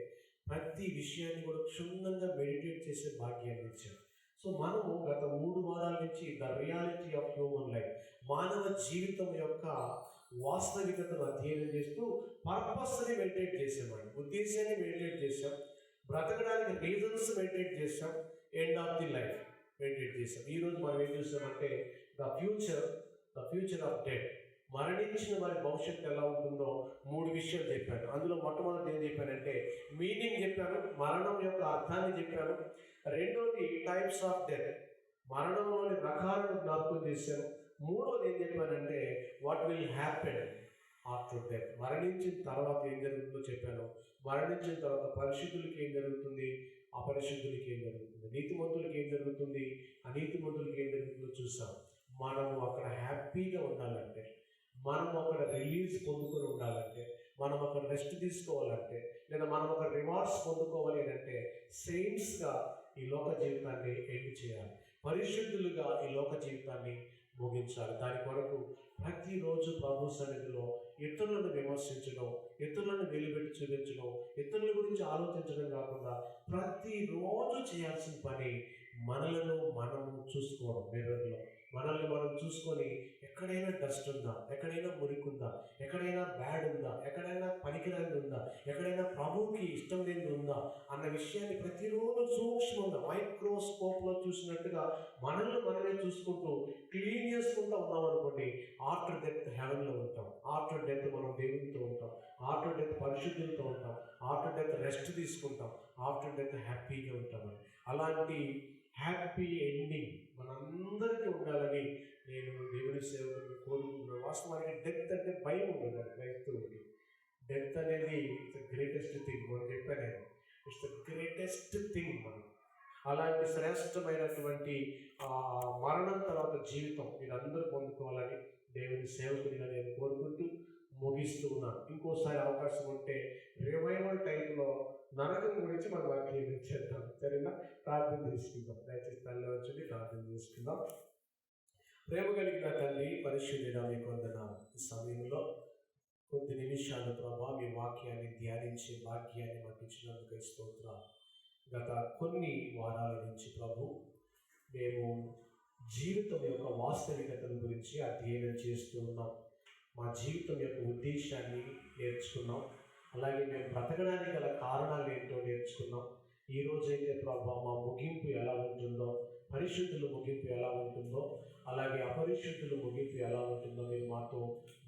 ప్రతి విషయాన్ని కూడా క్షుణ్ణంగా మెడిటేట్ చేసే భాగ్యాన్ని ఇచ్చాడు. సో మనము గత 3 వారాల నుంచి the reality of human life, మానవ జీవితం యొక్క వాస్తవికతను అధ్యయనం చేస్తూ పర్పస్ని మెడిటేట్ చేసామండి, ఉద్దేశాన్ని మెడిటేట్ చేసాం, బ్రతకడానికి రీజన్స్ మెడిటేట్ చేసాం, end of the life meditate చేసాం. ఈరోజు మనం ఏం చూసామంటే ద ఫ్యూచర్ ఆఫ్ డెత్, మరణించిన వారి భవిష్యత్తు ఎలా ఉంటుందో 3 విషయాలు చెప్పాను. అందులో మొట్టమొదటి ఏం చెప్పానంటే మీనింగ్ చెప్పాను, మరణం యొక్క అర్థాన్ని చెప్పాను. రెండోది టైప్స్ ఆఫ్ డెత్, మరణంలోని రకాలను జ్ఞాపకం చేశాను. మూడోది ఏం చెప్పానంటే what will happen after death, మరణించిన తర్వాత ఏం జరుగుతుందో చెప్పాను. మరణించిన తర్వాత పరిశుద్ధులకి ఏం జరుగుతుంది, అపరిశుద్ధులకి ఏం జరుగుతుంది, నీతిమంతులకి ఏం జరుగుతుంది, అనీతిమంతులకి ఏం జరుగుతుందో చూసాం. మనము అక్కడ హ్యాపీగా ఉండాలంటే, మనం అక్కడ రిలీజ్ పొందుకొని ఉండాలంటే, మనం అక్కడ రెస్ట్ తీసుకోవాలంటే, లేదా మనం అక్కడ రివార్డ్స్ పొందుకోవాలి అంటే సెయింట్స్గా ఈ లోక జీవితాన్ని ఎండ్ చేయాలి, పరిశుద్ధులుగా ఈ లోక జీవితాన్ని ముగించాలి. దాని కొరకు ప్రతిరోజు ప్రభు సన్నిధిలో ఇతరులను విమర్శించడం, ఇతరులను వెలువెట్టి చూపించడం, ఇతరుల గురించి ఆలోచించడం కాకుండా ప్రతిరోజు చేయాల్సిన పని మనలను మనము చూసుకోవడం. మిర్రర్లో మనల్ని మనం చూసుకొని ఎక్కడైనా డస్ట్ ఉందా, ఎక్కడైనా మురికి ఉందా, ఎక్కడైనా బ్యాడ్ ఉందా, ఎక్కడైనా పనికిరాని ఉందా, ఎక్కడైనా ప్రభువుకి ఇష్టం లేనిది ఉందా అన్న విషయాన్ని ప్రతిరోజు సూక్ష్మంగా మైక్రోస్కోప్లో చూసినట్టుగా మనల్ని మనమే చూసుకుంటూ క్లీన్ చేసుకుంటూ ఉన్నాం అనుకోండి, ఆఫ్టర్ డెత్ హెవెన్లో ఉంటాం, ఆఫ్టర్ డెత్ మనం దేవునితో ఉంటాం, ఆఫ్టర్ డెత్ పరిశుద్ధులతో ఉంటాం, ఆఫ్టర్ డెత్ రెస్ట్ తీసుకుంటాం, ఆఫ్టర్ డెత్ హ్యాపీగా ఉంటామని. అలాంటి హ్యాపీ ఎండింగ్ మనందరికీ ఉండాలని నేను దేవుని సేవకుని కోరుకుంటున్నాను. వాస్తవానికి డెత్ అంటే భయం ఉండదు క్రైస్తవుడికి. డెత్ అనేది ఇట్స్ ద గ్రేటెస్ట్ థింగ్. మనం చెప్పాను, ఇట్స్ ద గ్రేటెస్ట్ థింగ్. మనం అలాంటి శ్రేష్టమైనటువంటి మరణం తర్వాత జీవితం మీరందరూ పొందుకోవాలని దేవుని సేవకునిగా నేను కోరుకుంటూ ముగిస్తూ ఉన్నాను. ఇంకోసారి అవకాశం ఉంటే రివైవల్ టైంలో నరకం గురించి మనం అధ్యయనం చేద్దాం, సరేనా? ప్రార్థన చేసుకుందాం. దయచేసి తల్లి వచ్చి ప్రార్థన చేసుకుందాం. ప్రేమ కలిగిన తండ్రి, పరిశుద్ధుడా మీకు వందనాలు. ఈ సమయంలో కొద్ది నిమిషాలు ప్రభా మీ వాక్యాన్ని ధ్యానించే భాగ్యాన్ని మాకు ఇచ్చినందుకు స్తోత్రాలు. గత కొన్ని వారాల నుంచి ప్రభు మేము జీవితం యొక్క వాస్తవికతల గురించి అధ్యయనం చేస్తూ ఉన్నాం. మా జీవితం యొక్క ఉద్దేశాన్ని నేర్చుకున్నాం. అలాగే మేము బ్రతకడానికి గల కారణాలు ఏంటో నేర్చుకున్నాం. ఈరోజైతే ప్రభా మా ముగింపు ఎలా ఉంటుందో, పరిశుద్ధుల ముగింపు ఎలా ఉంటుందో, అలాగే అపరిశుద్ధుల ముగింపు ఎలా ఉంటుందో మీరు మాతో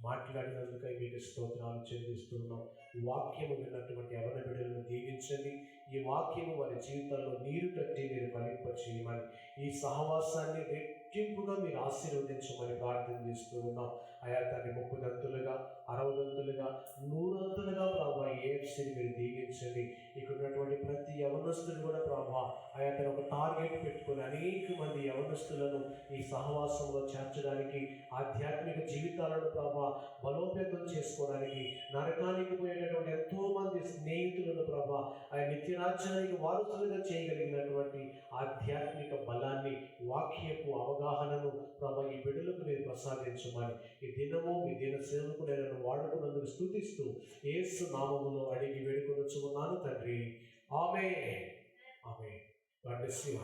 మాట్లాడినందుకై మీకు స్తోత్రాలు చెల్లిస్తున్నాం. ఈ వాక్యము విన్నటువంటి యవన బిడ్డలను దీవించండి. ఈ వాక్యము వారి జీవితంలో నీరు కట్టి మీరు ఫలింపచేయమని, ఈ సహవాసాన్ని రెట్టింపుగా మీరు ఆశీర్వదించమని ప్రార్థన చేస్తూ ఉన్నాం. అయా తన 30 దంతులుగా, 60 దంతులుగా, 100 దంతులుగా ప్రభావ ఏఎఫ్సీని మీరు దీవించండి. ఇక్కడ ఉన్నటువంటి ప్రతి యవనస్తులు కూడా ప్రభావ అయా తన ఒక టార్గెట్ పెట్టుకొని అనేక మంది యవనస్తులను ఈ సహవాసంలో చేర్చడానికి, ఆధ్యాత్మిక జీవితాలను ప్రభావ బలోపేతం చేసుకోవడానికి, నరకానికి పోయేటటువంటి ఎంతోమంది స్నేహితులను ప్రభావ ఆయన నిత్యరాజ్యానికి వారసులుగా చేయగలిగినటువంటి ఆధ్యాత్మిక బలాన్ని, వాక్యపు అవగాహనను ప్రభావ ఈ బిడ్డలకు మీరు ప్రసాదించమని, ఈ దినము మీ దిన సేవకు నేను వాడుకున్నందుకు స్తుతిస్తూ యేసు నామములో అడిగి వేడుకొనుచున్నాను తండ్రి. Amen. Amen. God bless you.